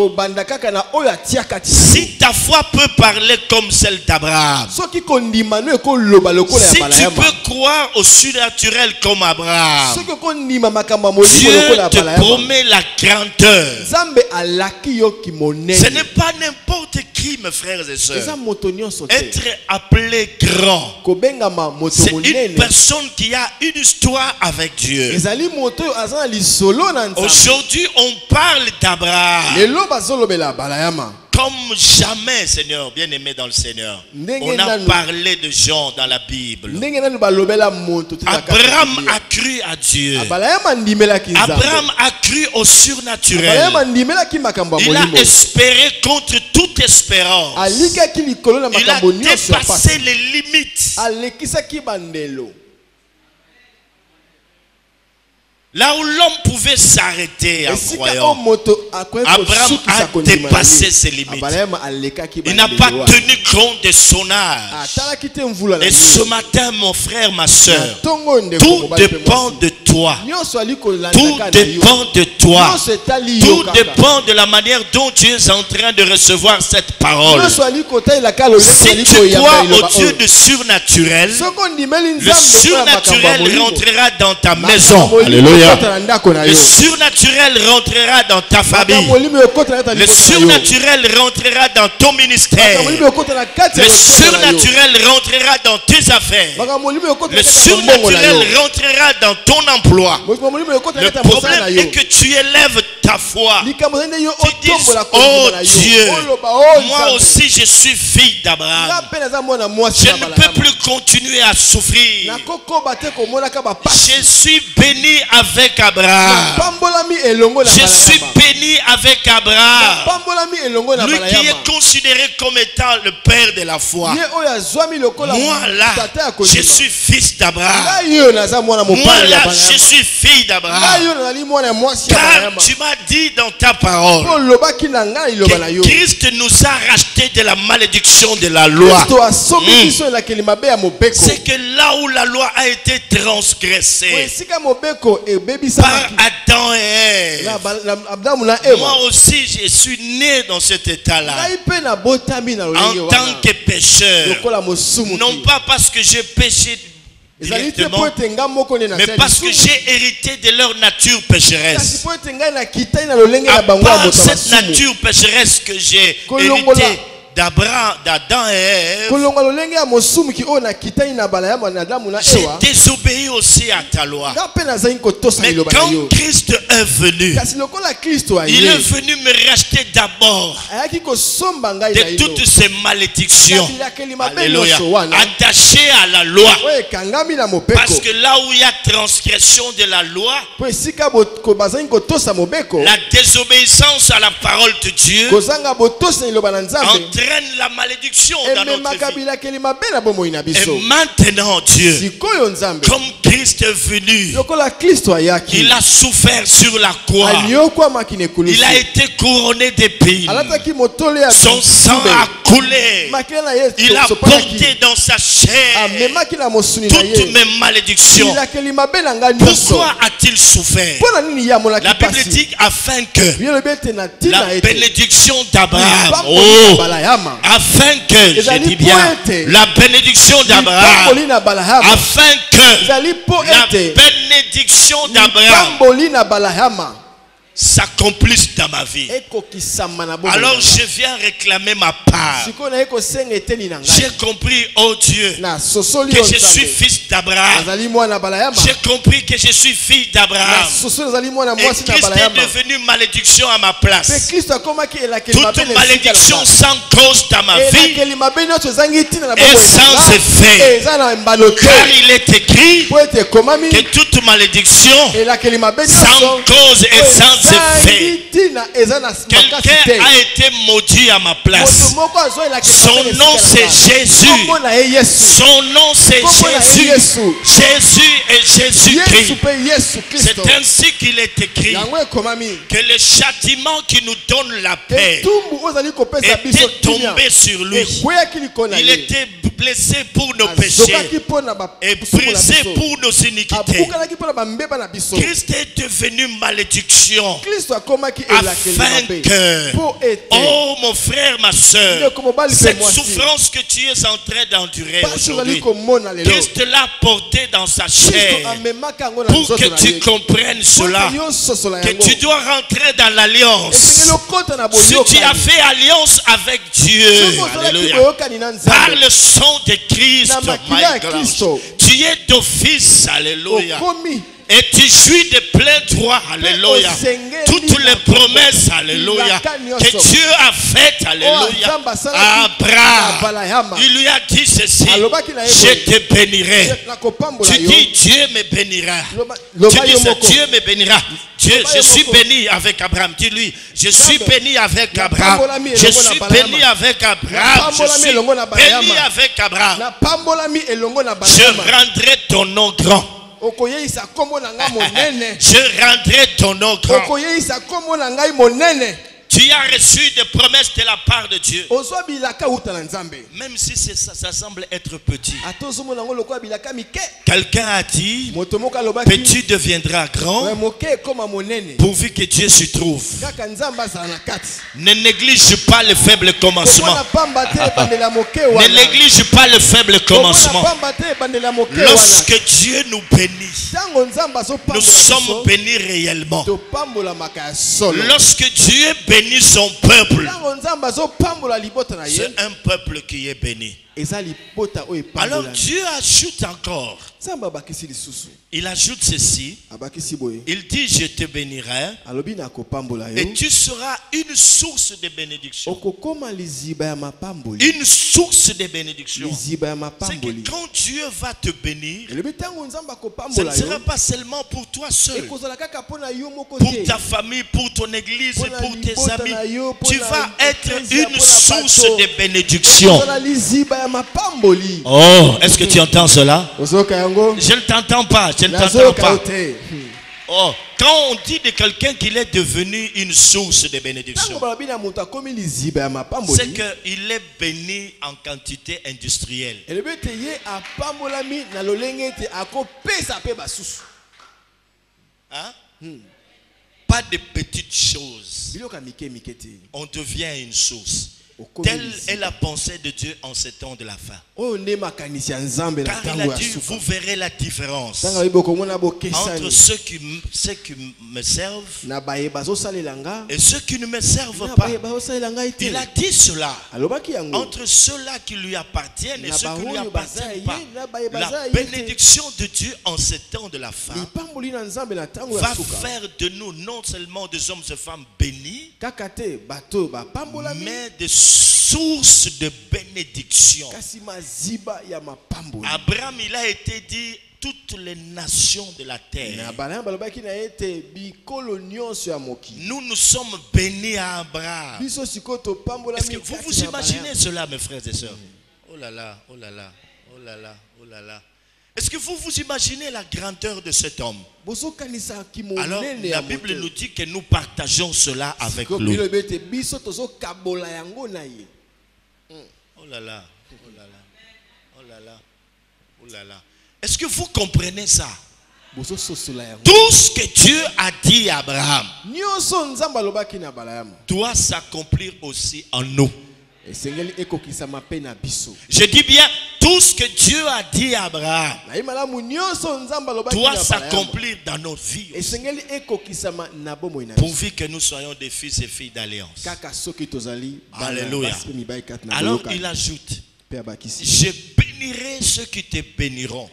Si ta foi peut parler comme celle d'Abraham, si tu peux croire au surnaturel comme Abraham, Dieu te promet la grandeur. Ce n'est pas n'importe qui, mes frères et sœurs. Être appelé grand, c'est une personne qui a une histoire avec Dieu. Aujourd'hui, on parle d'Abraham. Comme jamais, Seigneur, bien-aimé dans le Seigneur. On a parlé de gens dans la Bible. Abraham a cru à Dieu. Abraham a cru au surnaturel. Il a espéré contre toute espérance. Il a dépassé les limites. Là où l'homme pouvait s'arrêter en croyant, Abraham a dépassé ses limites. Il n'a pas tenu compte de son âge. Et ce matin, mon frère, ma soeur, tout dépend de toi. Tout dépend de toi. Tout dépend de la manière dont tu es en train de recevoir cette parole. Si tu crois au Dieu du surnaturel, le surnaturel rentrera dans ta maison. Alléluia. Le surnaturel rentrera dans ta famille. Le surnaturel rentrera dans ton ministère. Le surnaturel rentrera dans tes affaires. Le surnaturel rentrera dans ton emploi. Le problème est que tu élèves ta foi. Tu dis, oh Dieu, moi aussi je suis fille d'Abraham. Je ne peux plus continuer à souffrir. Je suis béni avec Abraham. Je suis béni avec Abraham. Lui qui est considéré comme étant le père de la foi. Moi là, je suis fils d'Abraham. Moi là, je suis fille d'Abraham. Car tu m'as dit dans ta parole que Christ nous a racheté de la malédiction de la loi. C'est que là où la loi a été transgressée par Adam et Ève, moi aussi je suis né dans cet état-là en tant que pécheur, non pas parce que j'ai péché directement, mais parce que j'ai hérité de leur nature pécheresse. À part cette nature pécheresse que j'ai hérité d'Abraham, d'Adam et Ève, j'ai désobéi aussi à ta loi. Mais quand Christ est venu, il est venu me racheter d'abord de toutes ces malédictions. Alléluia. Attachées à la loi. Parce que là où il y a transgression de la loi, la désobéissance à la parole de Dieu entraîne la malédiction dans notre vie. Et maintenant Dieu, comme Christ est venu, il a souffert sur la croix. Il a été couronné d'épines. Son sang a coulé. Il a porté dans sa chair toutes mes malédictions. Pourquoi a-t-il souffert? La Bible dit afin que la bénédiction d'Abraham, afin que, je dis bien, la bénédiction d'Abraham, afin que la bénédiction d'Abraham s'accomplisse dans ma vie. Alors je viens réclamer ma part. J'ai compris, oh Dieu, que je suis fils d'Abraham. J'ai compris que je suis fille d'Abraham. Et Christ est devenu malédiction à ma place. Toute malédiction sans cause dans ma vie est sans effet. Car il est écrit que toute malédiction sans cause et sans fait. Quelqu'un a été maudit à ma place. Son nom c'est Jésus. Son nom c'est Jésus. Jésus et Jésus-Christ. C'est ainsi qu'il est écrit que le châtiment qui nous donne la paix était tombé sur lui. Il était blessé pour nos péchés et brisé pour nos iniquités. Christ est devenu malédiction afin que, oh mon frère, ma soeur, cette souffrance que tu es en train d'endurer aujourd'hui, Christ l'a portée dans sa chair pour que tu comprennes cela, que tu dois rentrer dans l'alliance. Si tu as fait alliance avec Dieu, alléluia, par le sang de Christ, my God, tu es d'office, alléluia. Et tu jouis de plein droit, alléluia. Toutes les promesses, alléluia, que Dieu a faites, alléluia, à Abraham. Il lui a dit ceci: je te bénirai. Tu dis Dieu me bénira. Tu dis ça, Dieu me bénira. Dieu, je suis béni avec Abraham. Dis-lui, je suis béni avec Abraham. Je suis béni avec Abraham. Je suis béni avec Abraham. Je rendrai ton nom grand. Je rendrai ton nom grand. Tu as reçu des promesses de la part de Dieu. Même si ça semble être petit. Quelqu'un a dit que tu deviendras grand pourvu que Dieu s'y trouve. Ne néglige pas le faible commencement. Ne néglige pas le faible commencement. Lorsque Dieu nous bénit, nous sommes bénis réellement. Lorsque Dieu bénit son peuple, c'est un peuple qui est béni. Alors Dieu ajoute encore. Il ajoute ceci. Il dit: je te bénirai et tu seras une source de bénédiction. Une source de bénédiction. C'est que quand Dieu va te bénir, ce ne sera pas seulement pour toi seul, pour ta famille, pour ton église, pour tes amis. Tu vas être une source de bénédiction. Oh, est-ce que tu entends cela? Je ne t'entends pas, je ne t'entends pas. Oh, quand on dit de quelqu'un qu'il est devenu une source de bénédiction, c'est qu'il est béni en quantité industrielle. Hein? Pas de petites choses. On devient une source. Telle est la pensée de Dieu en ces temps de la fin. Car il a dit: vous verrez la différence entre ceux qui me servent et ceux qui ne me servent pas. Il a dit cela. Entre ceux-là qui lui appartiennent et ceux qui ne lui appartiennent pas. La bénédiction de Dieu en ces temps de la fin va faire de nous non seulement des hommes et femmes bénis, mais des sources de bénédiction. Abraham, il a été dit toutes les nations de la terre. Nous sommes bénis à Abraham. Est-ce que vous vous imaginez cela, mes frères et sœurs? Oh là là, oh là là, oh là là, oh là là. Est-ce que vous vous imaginez la grandeur de cet homme? Alors la Bible nous dit que nous partageons cela avec lui. Oh là là, oh là là, oh là là, oh là là. Est-ce que vous comprenez ça? Tout ce que Dieu a dit à Abraham doit s'accomplir aussi en nous. Je dis bien, tout ce que Dieu a dit à Abraham doit s'accomplir dans notre vie, pourvu que nous soyons des fils et filles d'alliance. Alléluia. Alors il ajoute: je bénirai ceux qui te béniront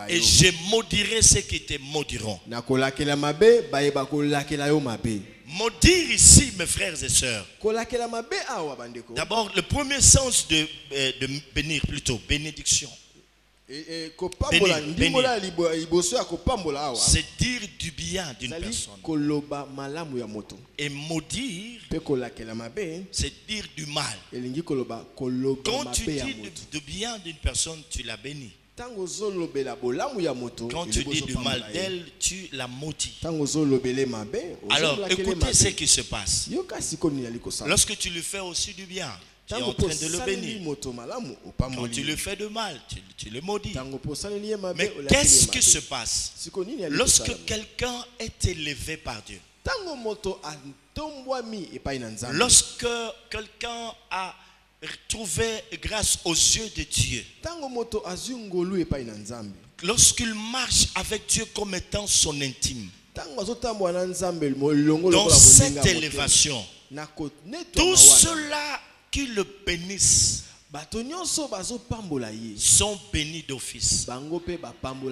et je maudirai ceux qui te maudiront. Maudire ici, mes frères et sœurs, d'abord le premier sens de bénir, plutôt bénédiction. c'est dire du bien d'une personne. Et maudire, c'est dire du mal. Quand tu dis du bien d'une personne, tu la bénis. Quand tu dis du mal d'elle, tu la maudis. Alors, écoutez ce qui se passe. Lorsque tu lui fais aussi du bien, tu es en train de le bénir. Quand tu lui fais de mal, tu le maudis. Mais qu'est-ce qui se passe lorsque quelqu'un est élevé par Dieu? Lorsque quelqu'un a trouvé grâce aux yeux de Dieu, lorsqu'il marche avec Dieu comme étant son intime, dans cette élévation, tous ceux-là qui le bénissent sont bénis d'office.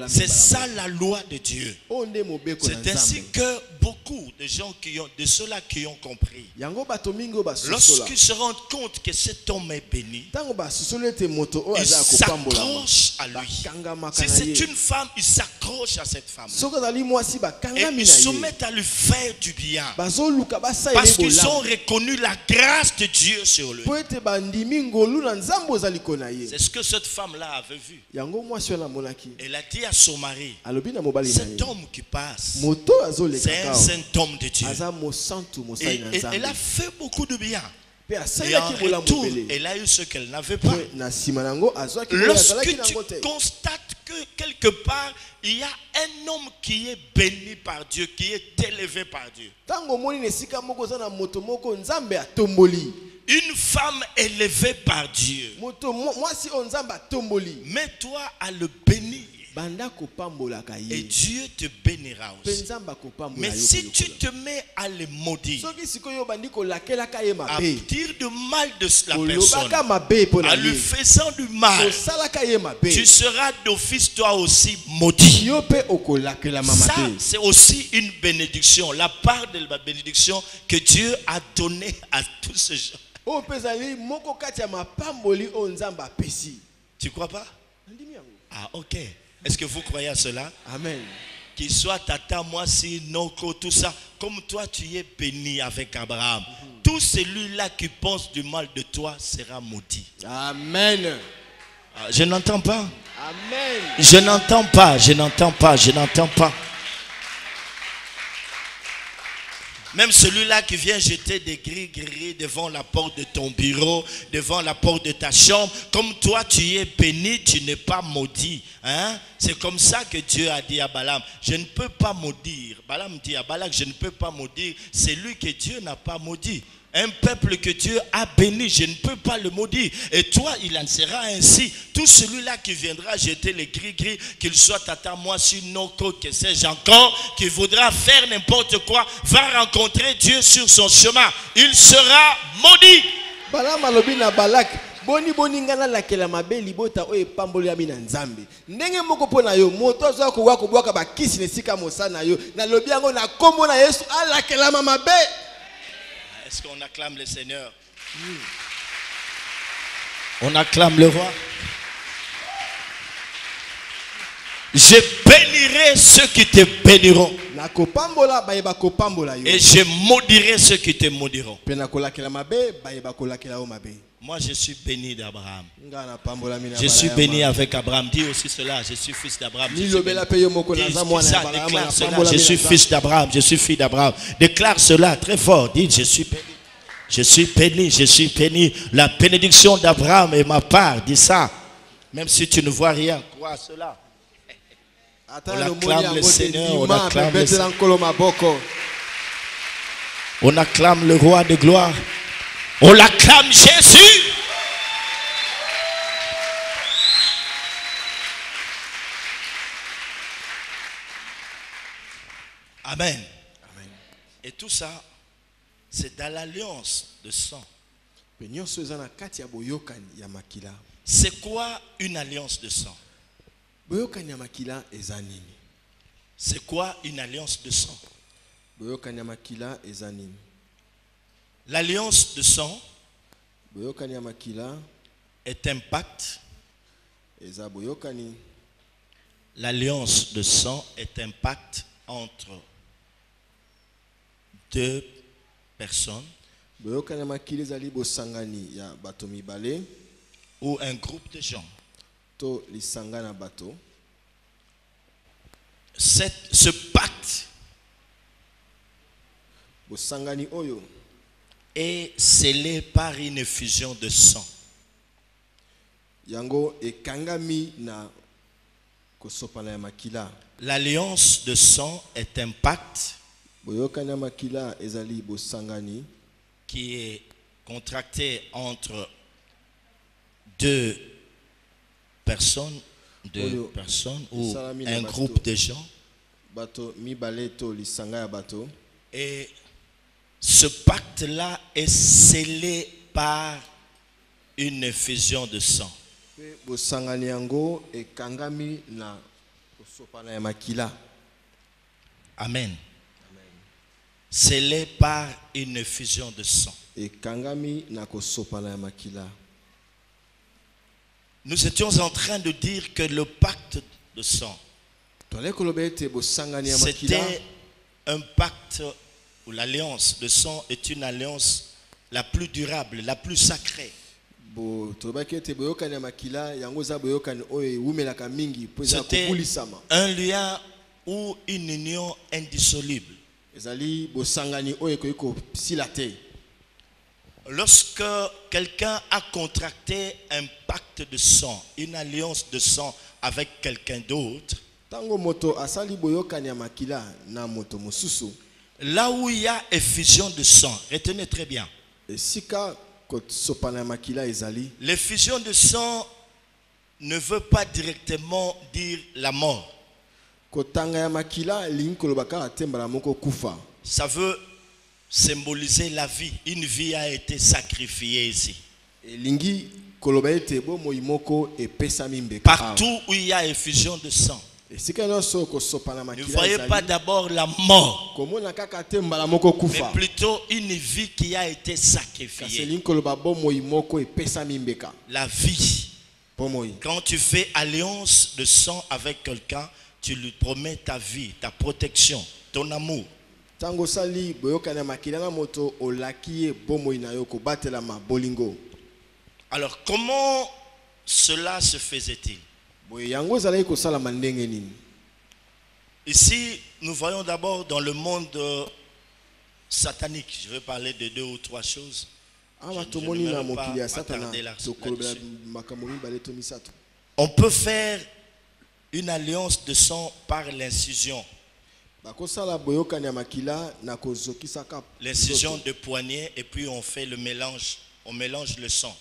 C'est ça la loi de Dieu. C'est ainsi que beaucoup de gens de ceux-là qui ont compris, lorsqu'ils se rendent compte que cet homme est béni, ils s'accrochent à lui. Si c'est une femme, ils s'accrochent à cette femme. Et ils se mettent à lui faire du bien. Parce qu'ils ont reconnu la grâce de Dieu sur lui. C'est ce que cette femme-là avait vu. Elle a dit à son mari, cet homme qui passe, c'est un saint homme de Dieu. Et elle a fait beaucoup de bien. Et en retour, elle a eu ce qu'elle n'avait pas. Lorsque tu constates que quelque part, il y a un homme qui est béni par Dieu, qui est élevé par Dieu, une femme élevée par Dieu, mets-toi à le bénir. Et Dieu te bénira aussi. Mais si tu te mets à le maudire, à dire du mal de la personne, à lui faisant du mal, tu seras d'office toi aussi maudit. Ça, c'est aussi une bénédiction, la part de la bénédiction que Dieu a donnée à tous ces gens. Tu crois pas? Ah, ok. Est-ce que vous croyez à cela? Amen. Qu'il soit tata, moi, si, Noko, tout ça. Comme toi, tu es béni avec Abraham. Tout celui-là qui pense du mal de toi sera maudit. Amen. Ah, je n'entends pas. Amen. Je n'entends pas, je n'entends pas, je n'entends pas. Même celui-là qui vient jeter des gris-gris devant la porte de ton bureau, devant la porte de ta chambre, comme toi tu es béni, tu n'es pas maudit. Hein? C'est comme ça que Dieu a dit à Balaam, je ne peux pas maudire. Balaam dit à Balak, je ne peux pas maudire. C'est lui que Dieu n'a pas maudit. Un peuple que Dieu a béni, je ne peux pas le maudire. Et toi, il en sera ainsi. Tout celui-là qui viendra jeter les gris-gris, qu'il soit tata, moi, si, Noko, que sais-je encore, qui voudra faire n'importe quoi, va rencontrer Dieu sur son chemin. Il sera maudit. Balaam alobi na Balak, boni ngana lakela mabe libota oye pambolo ya mina nzambe. Ndenge moko pona yo, moto zo ko bwaka bakisi nesika mosana yo. Na lobi yango na kombo na Yesu alakela mabe. Est-ce qu'on acclame le Seigneur? On acclame le roi. Je bénirai ceux qui te béniront. Et je maudirai ceux qui te maudiront. Moi, je suis béni d'Abraham. Je suis béni avec Abraham. Dis aussi cela. Je suis fils d'Abraham. Déclare cela. Je suis fils d'Abraham. Je suis fils d'Abraham. Déclare cela très fort. Dis, je suis béni. Je suis béni. Je suis béni. La bénédiction d'Abraham est ma part. Dis ça. Même si tu ne vois rien, crois cela. On acclame le Seigneur. On acclame le Seigneur. On acclame le roi de gloire. On l'acclame Jésus. Amen. Amen. Et tout ça, c'est dans l'alliance de sang. C'est quoi une alliance de sang? C'est quoi une alliance de sang? L'alliance de sang est un pacte eza boyokani. L'alliance de sang est un pacte entre deux personnes Boyokani makili ezali bosangani ya bato mibale ou un groupe de gens. to lisanga na bato. Ce pacte Bosangani oyo est scellé par une effusion de sang. yango ekangami na kosopana ya makila. L'alliance de sang est un pacte Boyokani ya makila ezali bosangani qui est contracté entre deux personnes ou Salami na un bato. groupe de gens. Bato mibale to lisanga ya bato. Et ce pacte-là est scellé par une effusion de sang. Pe bosangani yango ekangami na kosopana ya makila. Amen. Scellé par une effusion de sang. Ekangami na kosopana ya makila. Nous étions en train de dire que le pacte de sang, c'était un pacte où l'alliance de sang est une alliance la plus durable, la plus sacrée. C'était un lien ou une union indissoluble. Lorsque quelqu'un a contracté un pacte de sang, une alliance de sang avec quelqu'un d'autre, là où il y a effusion de sang, retenez très bien. L'effusion de sang ne veut pas directement dire la mort. Ça veut symboliser la vie. Une vie a été sacrifiée ici. Partout où il y a effusion de sang, ne voyez pas d'abord la mort, mais plutôt une vie qui a été sacrifiée. La vie. Quand tu fais alliance de sang avec quelqu'un, tu lui promets ta vie, ta protection, ton amour. Alors comment cela se faisait-il? Ici, nous voyons d'abord dans le monde satanique. Je vais parler de 2 ou 3 choses. On peut faire une alliance de sang par l'incision. L'incision de poignet et puis on fait le mélange. On mélange le sang.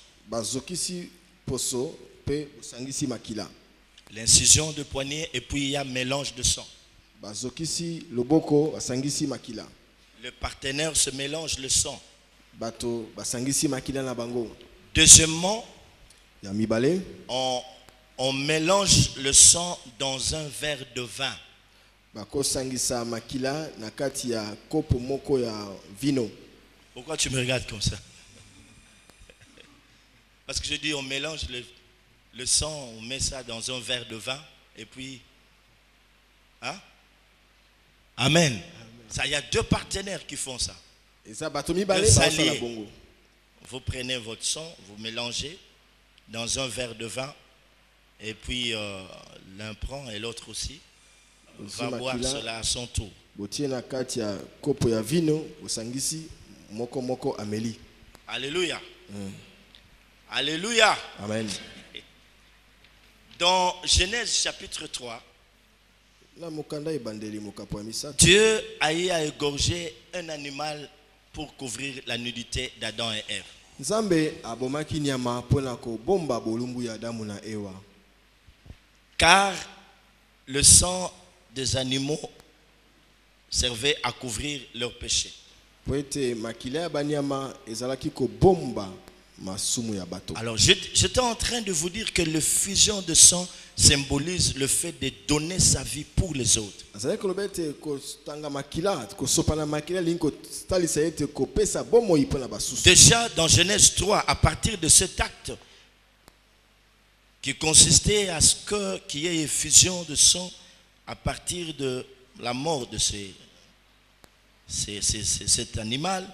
L'incision de poignet et puis il y a mélange de sang. Le partenaire se mélange le sang. Deuxièmement, on mélange le sang dans un verre de vin. Pourquoi tu me regardes comme ça? Parce que je dis on mélange le sang, on met ça dans un verre de vin et puis hein? Amen. Ça, il y a 2 partenaires qui font ça. Vous prenez votre sang, vous mélangez dans un verre de vin et puis l'un prend et l'autre aussi va boire cela à son tour. Alléluia. Alléluia. Amen. Dans Genèse chapitre 3, Dieu a eu à égorger un animal pour couvrir la nudité d'Adam et Ève. Car le sang des animaux servait à couvrir leurs péchés. Alors j'étais en train de vous dire que l'effusion de sang symbolise le fait de donner sa vie pour les autres. Déjà dans Genèse 3, à partir de cet acte, qui consistait à ce qu'il y ait effusion de sang à partir de la mort de cet animal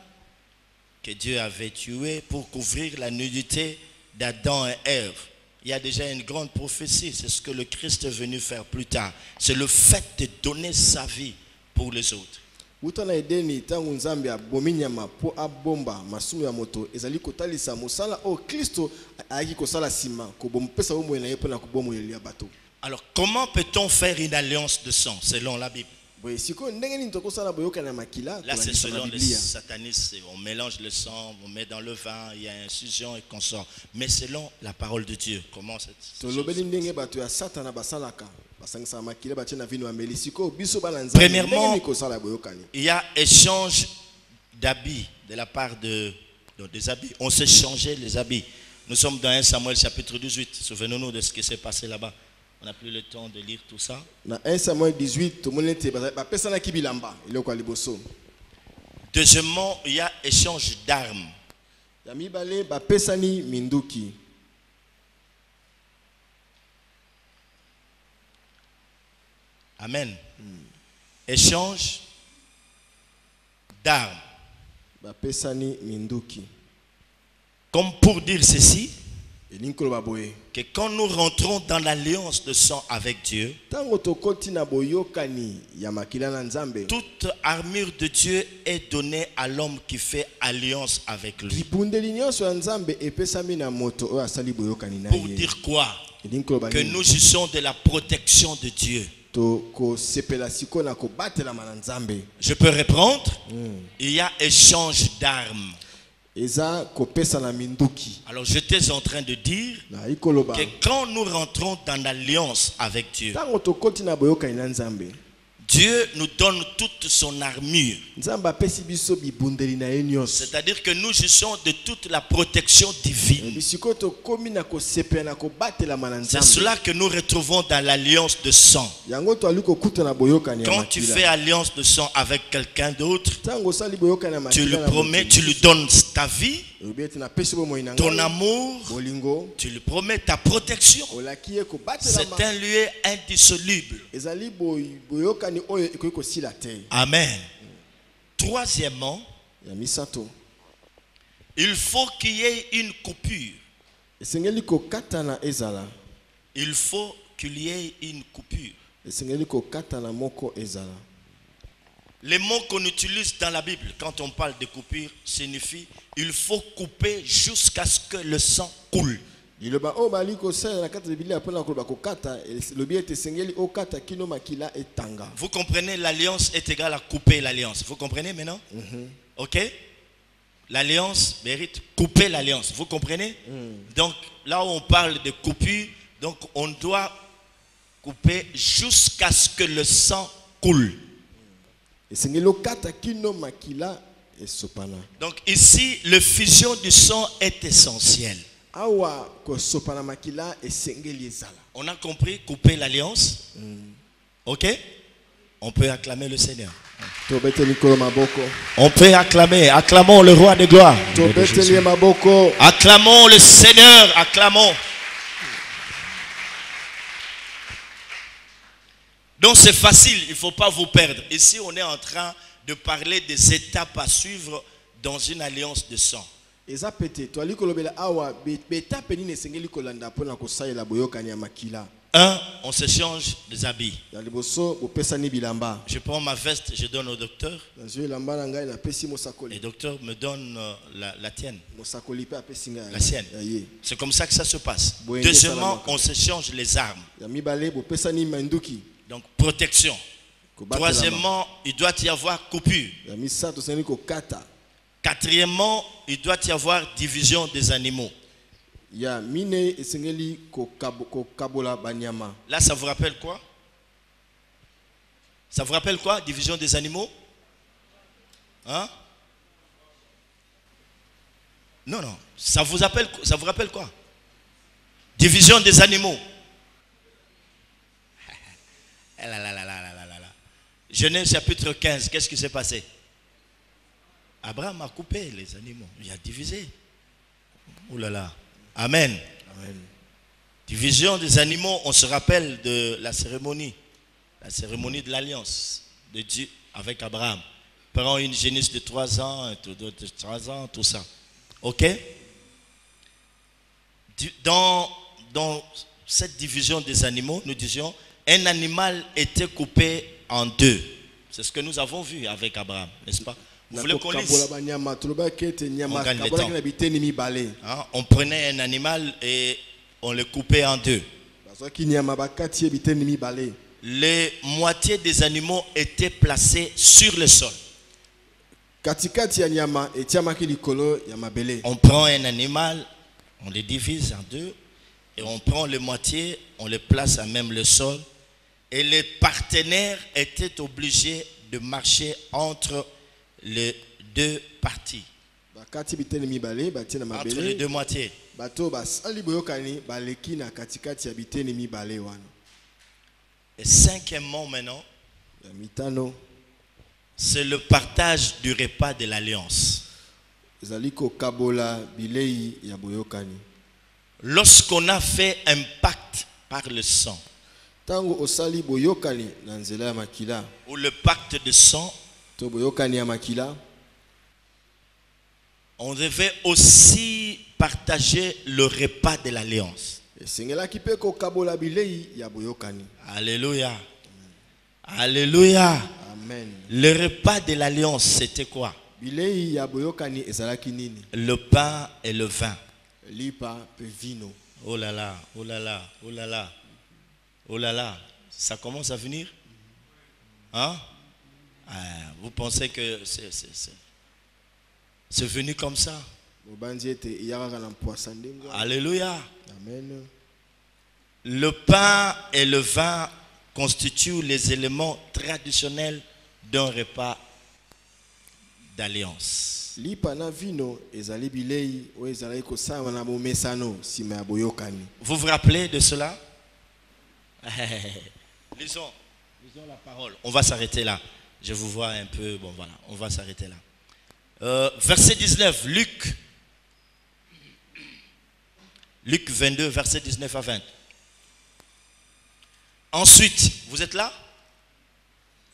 que Dieu avait tué pour couvrir la nudité d'Adam et Ève. Il y a déjà une grande prophétie, c'est ce que le Christ est venu faire plus tard. C'est le fait de donner sa vie pour les autres. Utana edeni tangu nzambe abomi nyama po abomba masumu ya moto ezali kotalisa mosala o Kristo ayaki kosala sima ko bompesa bomoi na ye pona ko bomoi ya bato. Alors comment peut-on faire une alliance de sang selon la Bible? Boye siko ndenge nini tokosala boyoka na makila. Là c'est selon les satanistes, on mélange le sang, on met dans le vin, il y a infusion et consort. Mais selon la parole de Dieu, comment cette ndenge bato ya satana basalaka. Premièrement, il y a échange d'habits de la part des habits. On s'est changé les habits. Nous sommes dans 1 Samuel chapitre 18. Souvenons-nous de ce qui s'est passé là-bas. On n'a plus le temps de lire tout ça. Dans 1 Samuel 18, deuxièmement, il y a échange d'armes. Amen. Échange d'armes. Comme pour dire ceci, que quand nous rentrons dans l'alliance de sang avec Dieu, toute armure de Dieu est donnée à l'homme qui fait alliance avec lui. Pour dire quoi? Que nous jouissons de la protection de Dieu. Je peux reprendre. Il y a échange d'armes. Alors j'étais en train de dire que quand nous rentrons dans l'alliance avec Dieu, Dieu nous donne toute son armure. C'est-à-dire que nous jouissons de toute la protection divine. C'est cela que nous retrouvons dans l'alliance de sang. Quand tu fais alliance de sang avec quelqu'un d'autre, tu lui promets, tu lui donnes ta vie, ton amour, tu lui promets ta protection. C'est un lieu indissoluble. Amen. Troisièmement, il faut qu'il y ait une coupure. Il faut qu'il y ait une coupure. Les mots qu'on utilise dans la Bible quand on parle de coupure signifie il faut couper jusqu'à ce que le sang coule. Vous comprenez, l'alliance est égale à couper l'alliance. Vous comprenez maintenant? Ok? L'alliance mérite couper l'alliance. Vous comprenez? Donc là où on parle de coupure, donc on doit couper jusqu'à ce que le sang coule. Donc ici, le fusion du sang est essentiel. On a compris, couper l'alliance. Ok? On peut acclamer le Seigneur. On peut acclamer. Acclamons le roi de gloire. Acclamons le Seigneur. Acclamons. Donc c'est facile, il ne faut pas vous perdre. Ici, on est en train de parler des étapes à suivre dans une alliance de sang. Un, on s'échange des habits. Je prends ma veste, je donne au docteur. Le docteur me donne la tienne. La sienne. C'est comme ça que ça se passe. Deuxièmement, on s'échange les armes. Donc protection. Troisièmement, il doit y avoir coupure. Quatrièmement, il doit y avoir division des animaux. Là, ça vous rappelle quoi? Ça vous rappelle quoi? Division des animaux? Hein? Non, non. Ça vous rappelle quoi? Division des animaux. Genèse chapitre 15, qu'est-ce qui s'est passé? Abraham a coupé les animaux, il a divisé. Ouh là là. Amen. Amen. Division des animaux, on se rappelle de la cérémonie de l'alliance de Dieu avec Abraham. Prends une génisse de 3 ans, d'autres de 3 ans, tout ça. Ok? Dans cette division des animaux, nous disions, un animal était coupé en 2. C'est ce que nous avons vu avec Abraham, n'est-ce pas? Vous voulez qu'on lise? On gagne le temps. Hein? On prenait un animal et on le coupait en 2. Les moitiés des animaux étaient placés sur le sol. On prend un animal, on le divise en 2 et on prend les moitiés, on les place à même le sol. Et les partenaires étaient obligés de marcher entre les 2 parties. Entre les 2 moitiés. Et cinquièmement maintenant, c'est le partage du repas de l'alliance. Lorsqu'on a fait un pacte par le sang, ou le pacte de sang, on devait aussi partager le repas de l'alliance. Alléluia. Alléluia. Amen. Le repas de l'alliance, c'était quoi? Le pain et le vin. Oh là là, oh là là, oh là là. Oh là là, ça commence à venir? Hein? Vous pensez que c'est venu comme ça? Alléluia. Amen. Le pain et le vin constituent les éléments traditionnels d'un repas d'alliance. Vous vous rappelez de cela? Lisons la parole. On va s'arrêter là. Je vous vois un peu. Bon, voilà. On va s'arrêter là. Verset 19. Luc 22, verset 19 à 20. Ensuite, vous êtes là?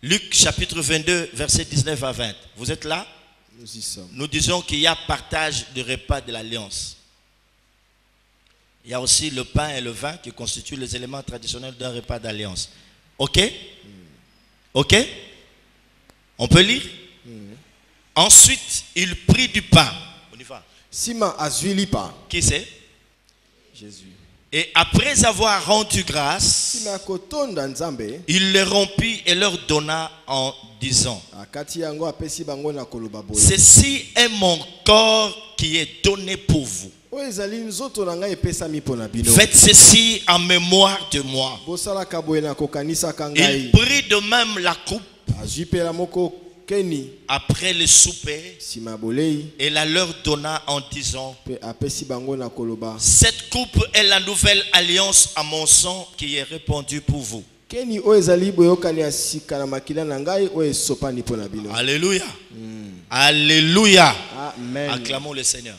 Luc chapitre 22, verset 19 à 20. Vous êtes là? Nous y sommes. Nous disons qu'il y a partage du repas de l'alliance. Il y a aussi le pain et le vin qui constituent les éléments traditionnels d'un repas d'alliance. Ok? Ok? On peut lire? Ensuite, il prit du pain. On y va. Qui c'est? Jésus. Et après avoir rendu grâce, il les rompit et leur donna en disant, ceci est mon corps qui est donné pour vous. Faites ceci en mémoire de moi. Il prit de même la coupe après le souper et la leur donna en disant, cette coupe est la nouvelle alliance à mon sang qui est répandue pour vous. Alléluia. Alléluia. Amen. Acclamons le Seigneur.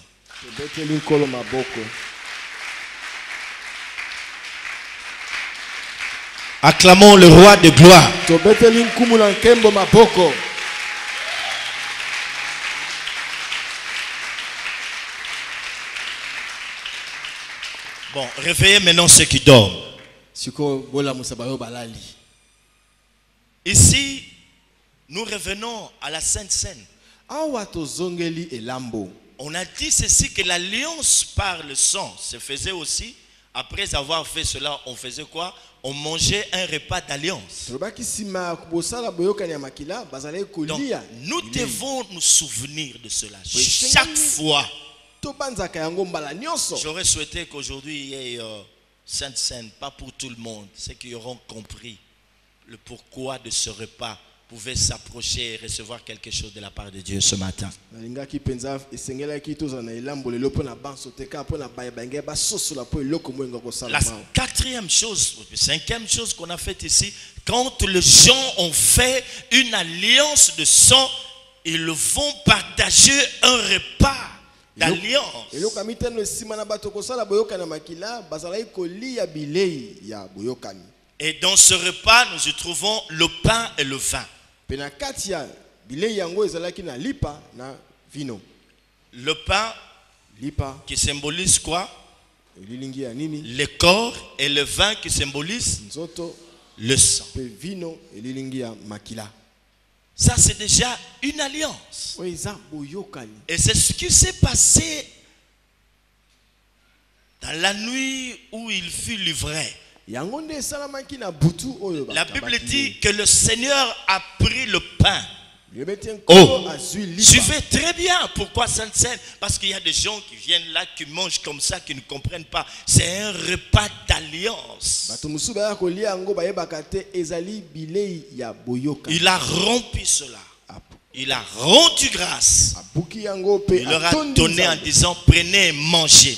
Acclamons le roi de gloire. Bon, réveillez maintenant ceux qui dorment. Ici, nous revenons à la Sainte Seine. On a dit ceci, que l'alliance par le sang se faisait aussi. Après avoir fait cela, on faisait quoi? On mangeait un repas d'alliance. Donc, nous devons nous souvenir de cela chaque fois. J'aurais souhaité qu'aujourd'hui il y ait Sainte Seine, pas pour tout le monde. Ceux qui auront compris le pourquoi de ce repas pouvaient s'approcher et recevoir quelque chose de la part de Dieu ce matin. La 4e chose, 5e chose qu'on a faite ici, quand les gens ont fait une alliance de sang, ils vont partager un repas. d'alliance. eloko ya mitano esima na bato kosala boyokani ya makila bazalaki kolia bilei ya boyokani. Et dans ce repas, nous y trouvons le pain et le vin. Pe na kati ya bilei yango ezalaki na lipa na vino. Le pain Lipa qui symbolise quoi? elilingi ya nini? Le corps, et le vin qui symbolise Nzoto le sang. pe vino elilingi ya makila. Ça, c'est déjà une alliance. Oyo eza boyokani. Et c'est ce qui s'est passé dans la nuit où il fut livré. Yango nde esalamaki na butu oyo La Bible dit que le Seigneur a pris le pain. Oh, suivez très bien pourquoi Sainte Seine. Parce qu'il y a des gens qui viennent là, qui mangent comme ça, qui ne comprennent pas. C'est un repas d'alliance. Il a rompu cela. Il a rendu grâce. Il leur a donné en disant, prenez et mangez.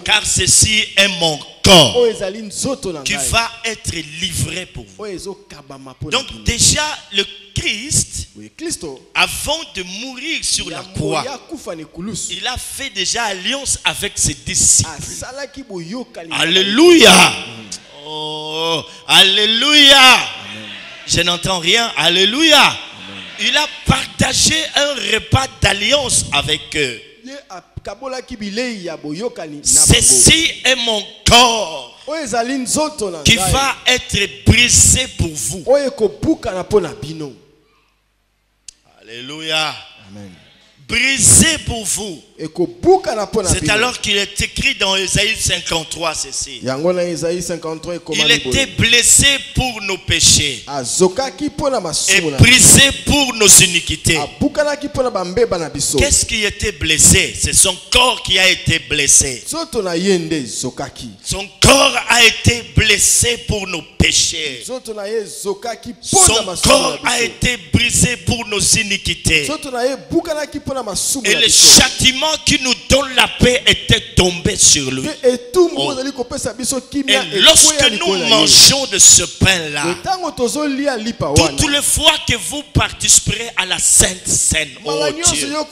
Car ceci est mon corps qui va être livré pour vous. Donc déjà le Christ, avant de mourir sur la croix, il a fait déjà alliance avec ses disciples. Alléluia. Oh, alléluia. Je n'entends rien. Alléluia. Il a partagé un repas d'alliance avec eux. Ceci est mon corps qui va être brisé pour vous. Alléluia. Amen. Brisé pour vous. C'est alors qu'il est écrit dans Ésaïe 53 ceci. Il était blessé pour nos péchés et brisé pour nos iniquités. Qu'est-ce qui était blessé? C'est son corps qui a été blessé. Son corps a été blessé pour nos péchés. Son corps a été brisé pour nos iniquités. Et le châtiment qui nous donne la paix était tombé sur lui. Oh. Et lorsque nous mangeons de ce pain-là, toutes les fois que vous participerez à la Sainte Seine, oh Dieu, oh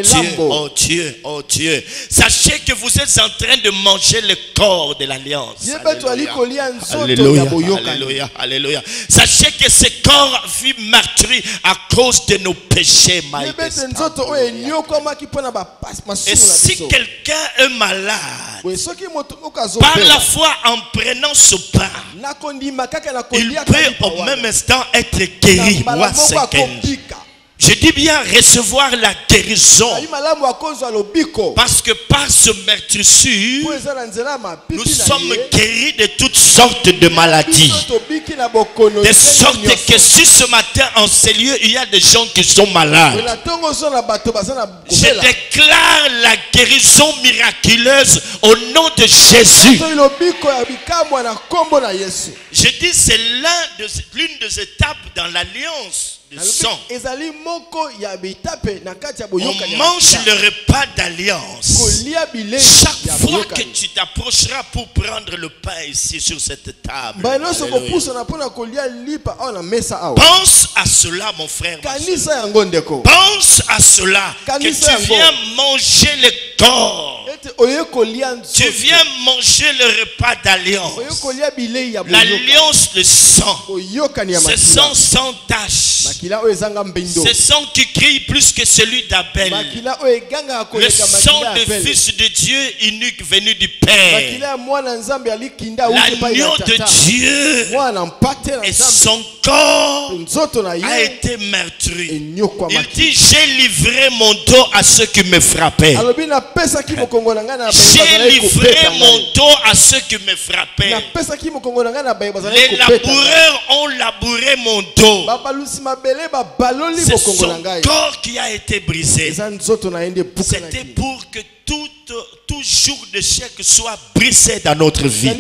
Dieu, oh Dieu, oh Dieu, sachez que vous êtes en train de manger le corps de l'alliance. Alléluia, alléluia, alléluia. Sachez que ce corps fut meurtri à cause de nos péchés. Et si quelqu'un est malade, par la foi, en prenant ce pain, il peut au même instant être guéri. Je dis bien recevoir la guérison. Parce que par ce meurtrissure, nous sommes guéris de toutes sortes de maladies. De sorte que si ce matin en ces lieux, il y a des gens qui sont malades, je déclare la guérison miraculeuse au nom de Jésus. Je dis c'est l'une des étapes dans l'alliance. Sang. On mange le repas d'alliance. Chaque fois que tu t'approcheras pour prendre le pain ici sur cette table, pense à cela, mon frère. Pense à cela, que tu viens manger le corps. Tu viens manger le repas d'alliance. L'alliance de sang. Ce sang sans tache. Ce sang qui crie plus que celui d'Abel. Le sang du Fils de Dieu unique venu du Père. L'agneau de Dieu. Et son corps a été meurtri. Il dit, j'ai livré mon dos à ceux qui me frappaient. J'ai livré mon dos à ceux qui me frappaient. Les laboureurs ont labouré mon dos. C'est son corps qui a été brisé. C'était pour que toute tout jour d'échec soit brisé dans notre vie. Dans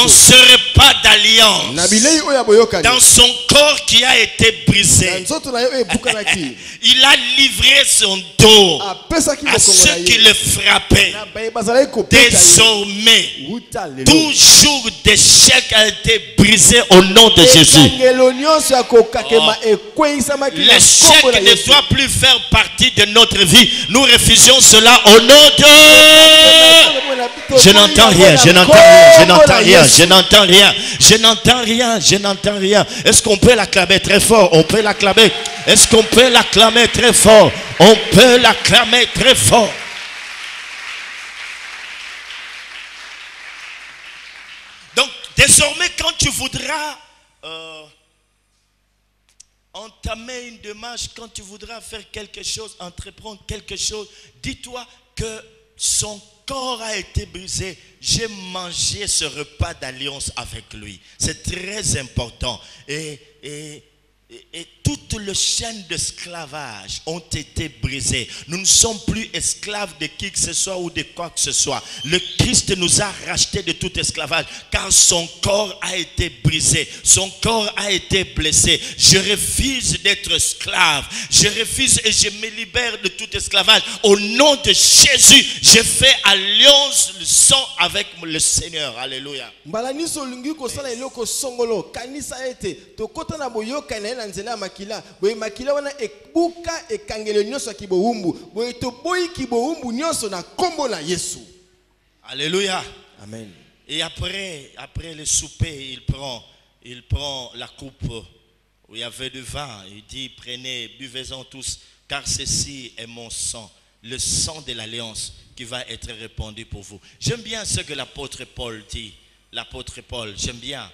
ce repas d'alliance, dans son corps qui a été brisé, il a livré son dos à ceux qui le frappaient. Désormais, tout jour d'échec a été brisé au nom de Jésus. L'échec ne doit plus faire partie de notre vie. Nous refusons cela au nom de... Je n'entends rien, je n'entends rien, je n'entends rien, je n'entends rien, je n'entends rien, je n'entends rien. Est-ce qu'on peut l'acclamer très fort? On peut l'acclamer. Est-ce qu'on peut l'acclamer très fort? On peut l'acclamer très fort. Donc, désormais, quand tu voudras entamer une démarche, quand tu voudras faire quelque chose, entreprendre quelque chose, dis-toi que son corps a été brisé. J'ai mangé ce repas d'alliance avec lui. C'est très important. Et toutes les chaînes d'esclavage ont été brisées. Nous ne sommes plus esclaves de qui que ce soit ou de quoi que ce soit. Le Christ nous a rachetés de tout esclavage car son corps a été brisé. Son corps a été blessé. Je refuse d'être esclave. Je refuse et je me libère de tout esclavage. Au nom de Jésus, je fais alliance le sang avec le Seigneur. Alléluia. Alléluia. Amen. Et après le souper, il prend la coupe où il y avait du vin. Il dit, prenez, buvez-en tous, car ceci est mon sang, le sang de l'alliance qui va être répandu pour vous. J'aime bien ce que l'apôtre Paul dit. L'apôtre Paul, j'aime bien.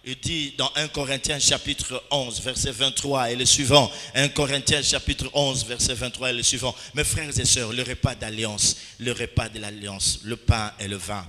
Il dit dans 1 Corinthiens chapitre 11 verset 23 et le suivant. 1 Corinthiens chapitre 11 verset 23 et le suivant. Mes frères et sœurs, le repas d'alliance, le repas de l'alliance, le pain et le vin.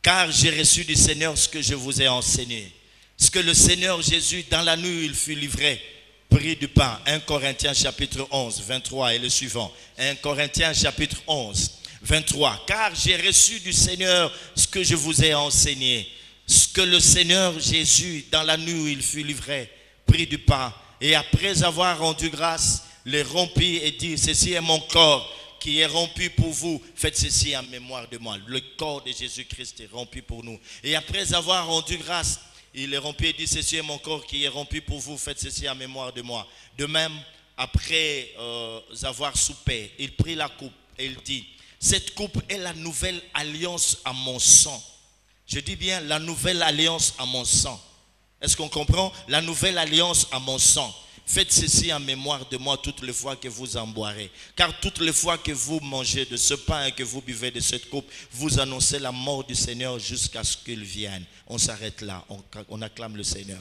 Car j'ai reçu du Seigneur ce que je vous ai enseigné. Ce que le Seigneur Jésus, dans la nuit, il fut livré, prit du pain. 1 Corinthiens chapitre 11 23 et le suivant. 1 Corinthiens chapitre 11 23. Car j'ai reçu du Seigneur ce que je vous ai enseigné. Ce que le Seigneur Jésus, dans la nuit où il fut livré, prit du pain et après avoir rendu grâce, le rompit et dit, ceci est mon corps qui est rompu pour vous, faites ceci en mémoire de moi. Le corps de Jésus-Christ est rompu pour nous. Et après avoir rendu grâce, il est rompu et dit, ceci est mon corps qui est rompu pour vous, faites ceci en mémoire de moi. De même, après avoir soupé, il prit la coupe et il dit, cette coupe est la nouvelle alliance à mon sang. Je dis bien la nouvelle alliance à mon sang. Est-ce qu'on comprend? La nouvelle alliance à mon sang. Faites ceci en mémoire de moi toutes les fois que vous en boirez. Car toutes les fois que vous mangez de ce pain et que vous buvez de cette coupe, vous annoncez la mort du Seigneur jusqu'à ce qu'il vienne. On s'arrête là. On acclame le Seigneur.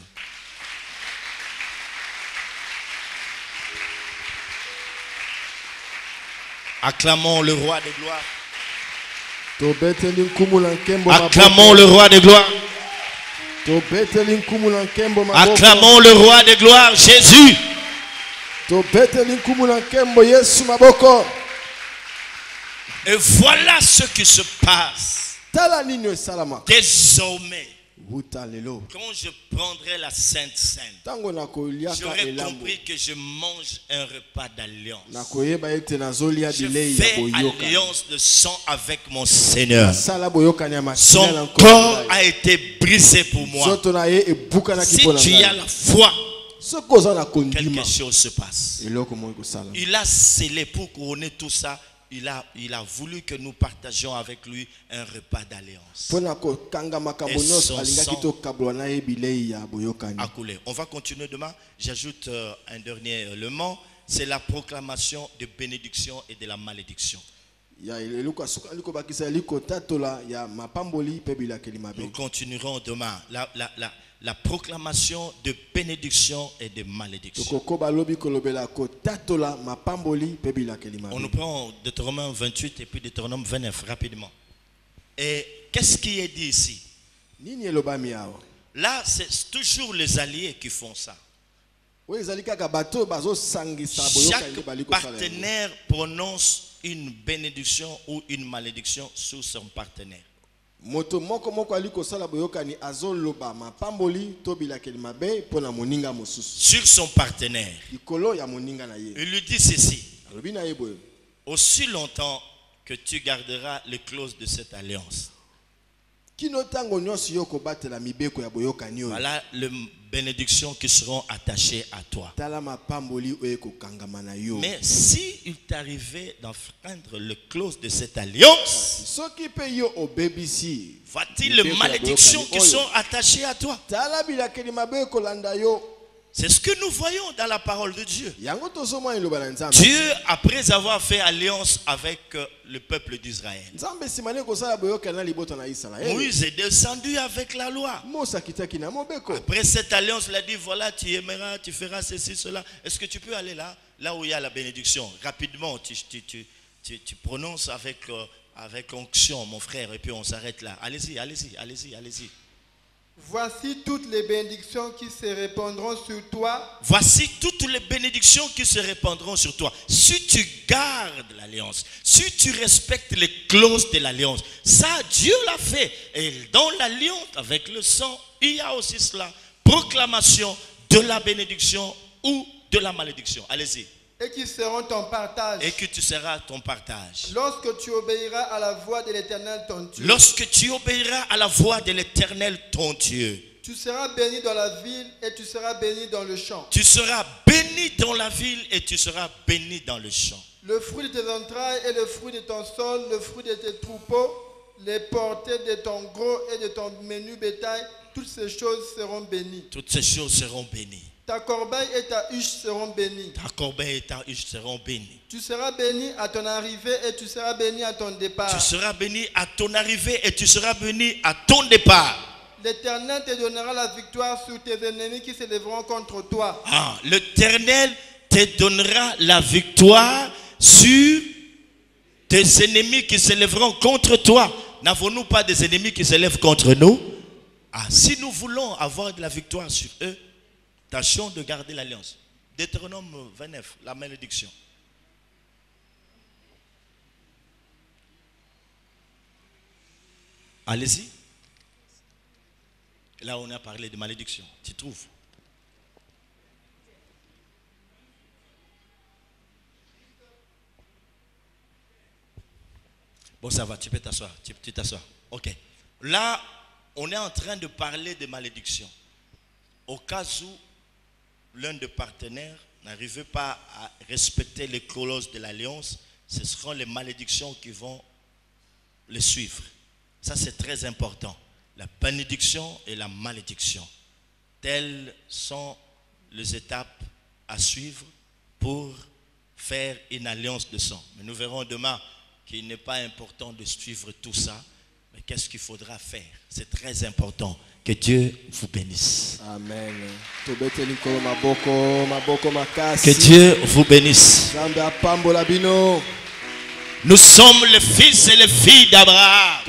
Acclamons le roi des gloires. Acclamons le roi des gloires. Acclamons le roi des gloires, Jésus. Et voilà ce qui se passe. Désormais, quand je prendrai la Sainte Seine, j'aurai compris que je mange un repas d'alliance. Je fais alliance de sang avec mon Seigneur. Son corps a été brisé pour moi. Si tu as la foi, quelque chose se passe. Il a scellé pour couronner tout ça. Il a voulu que nous partagions avec lui un repas d'alliance. Et son sang a coulé. On va continuer demain. J'ajoute un dernier élément. C'est la proclamation de bénédiction et de la malédiction. Nous continuerons demain. La proclamation de bénédiction et de malédiction. On nous prend Deutéronome 28 et puis Deutéronome 29 rapidement. Et qu'est-ce qui est dit ici? Là, c'est toujours les alliés qui font ça. Chaque partenaire prononce une bénédiction ou une malédiction sur son partenaire. Sur son partenaire. Il lui dit ceci: aussi longtemps que tu garderas les clauses de cette alliance. Voilà les bénédictions qui seront attachées à toi. Mais si il t'arrivait d'enfreindre les clauses de cette alliance, voici les malédictions qui sont attachées à toi. C'est ce que nous voyons dans la parole de Dieu. Dieu, après avoir fait alliance avec le peuple d'Israël, Moïse est descendu avec la loi. Après cette alliance, il a dit: voilà, tu aimeras, tu feras ceci, cela. Est-ce que tu peux aller là où il y a la bénédiction? Rapidement, tu prononces avec onction, mon frère, et puis on s'arrête là. Allez-y, allez-y, allez-y, allez-y. Voici toutes les bénédictions qui se répandront sur toi. Voici toutes les bénédictions qui se répandront sur toi. Si tu gardes l'alliance, si tu respectes les clauses de l'alliance, ça Dieu l'a fait. Et dans l'alliance avec le sang, il y a aussi cela. Proclamation de la bénédiction ou de la malédiction. Allez-y. Et qui seront ton partage. Et que tu seras ton partage. Lorsque tu obéiras à la voix de l'Éternel ton Dieu. Lorsque tu obéiras à la voix de l'Éternel ton Dieu. Tu seras béni dans la ville et tu seras béni dans le champ. Tu seras béni dans la ville et tu seras béni dans le champ. Le fruit de tes entrailles et le fruit de ton sol, le fruit de tes troupeaux, les portées de ton gros et de ton menu bétail, toutes ces choses seront bénies. Toutes ces choses seront bénies. Ta corbeille et ta huche seront bénies. Ta corbeille et ta huche seront bénies. Tu seras béni à ton arrivée et tu seras béni à ton départ. Tu seras béni à ton arrivée et tu seras béni à ton départ. L'Éternel te donnera la victoire sur tes ennemis qui se lèveront contre toi. L'Éternel te donnera la victoire sur tes ennemis qui se lèveront contre toi. N'avons-nous pas des ennemis qui se lèvent contre nous? Si nous voulons avoir de la victoire sur eux, tâchons de garder l'alliance. Deutéronome 29, la malédiction. Allez-y. Là, on a parlé de malédiction. Tu trouves? Bon, ça va, tu peux t'asseoir. Tu t'assois. Ok. Là, on est en train de parler de malédiction. Au cas où l'un des partenaires n'arrive pas à respecter les clauses de l'alliance, ce seront les malédictions qui vont les suivre. Ça, c'est très important. La bénédiction et la malédiction. Telles sont les étapes à suivre pour faire une alliance de sang. Mais nous verrons demain qu'il n'est pas important de suivre tout ça. Mais qu'est-ce qu'il faudra faire? C'est très important. Que Dieu vous bénisse. Amen. Que Dieu vous bénisse. Nous sommes les fils et les filles d'Abraham.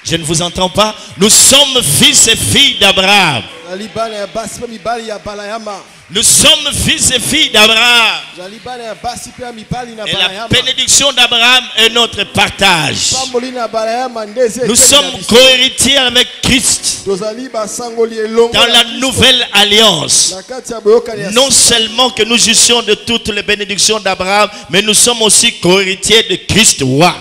Je ne vous entends pas. Nous sommes fils et filles d'Abraham. Nous sommes fils et filles d'Abraham. Et la bénédiction d'Abraham est notre partage. Nous sommes co-héritiers avec Christ dans la nouvelle alliance. Non seulement que nous jouissions de toutes les bénédictions d'Abraham, mais nous sommes aussi co-héritiers de Christ roi.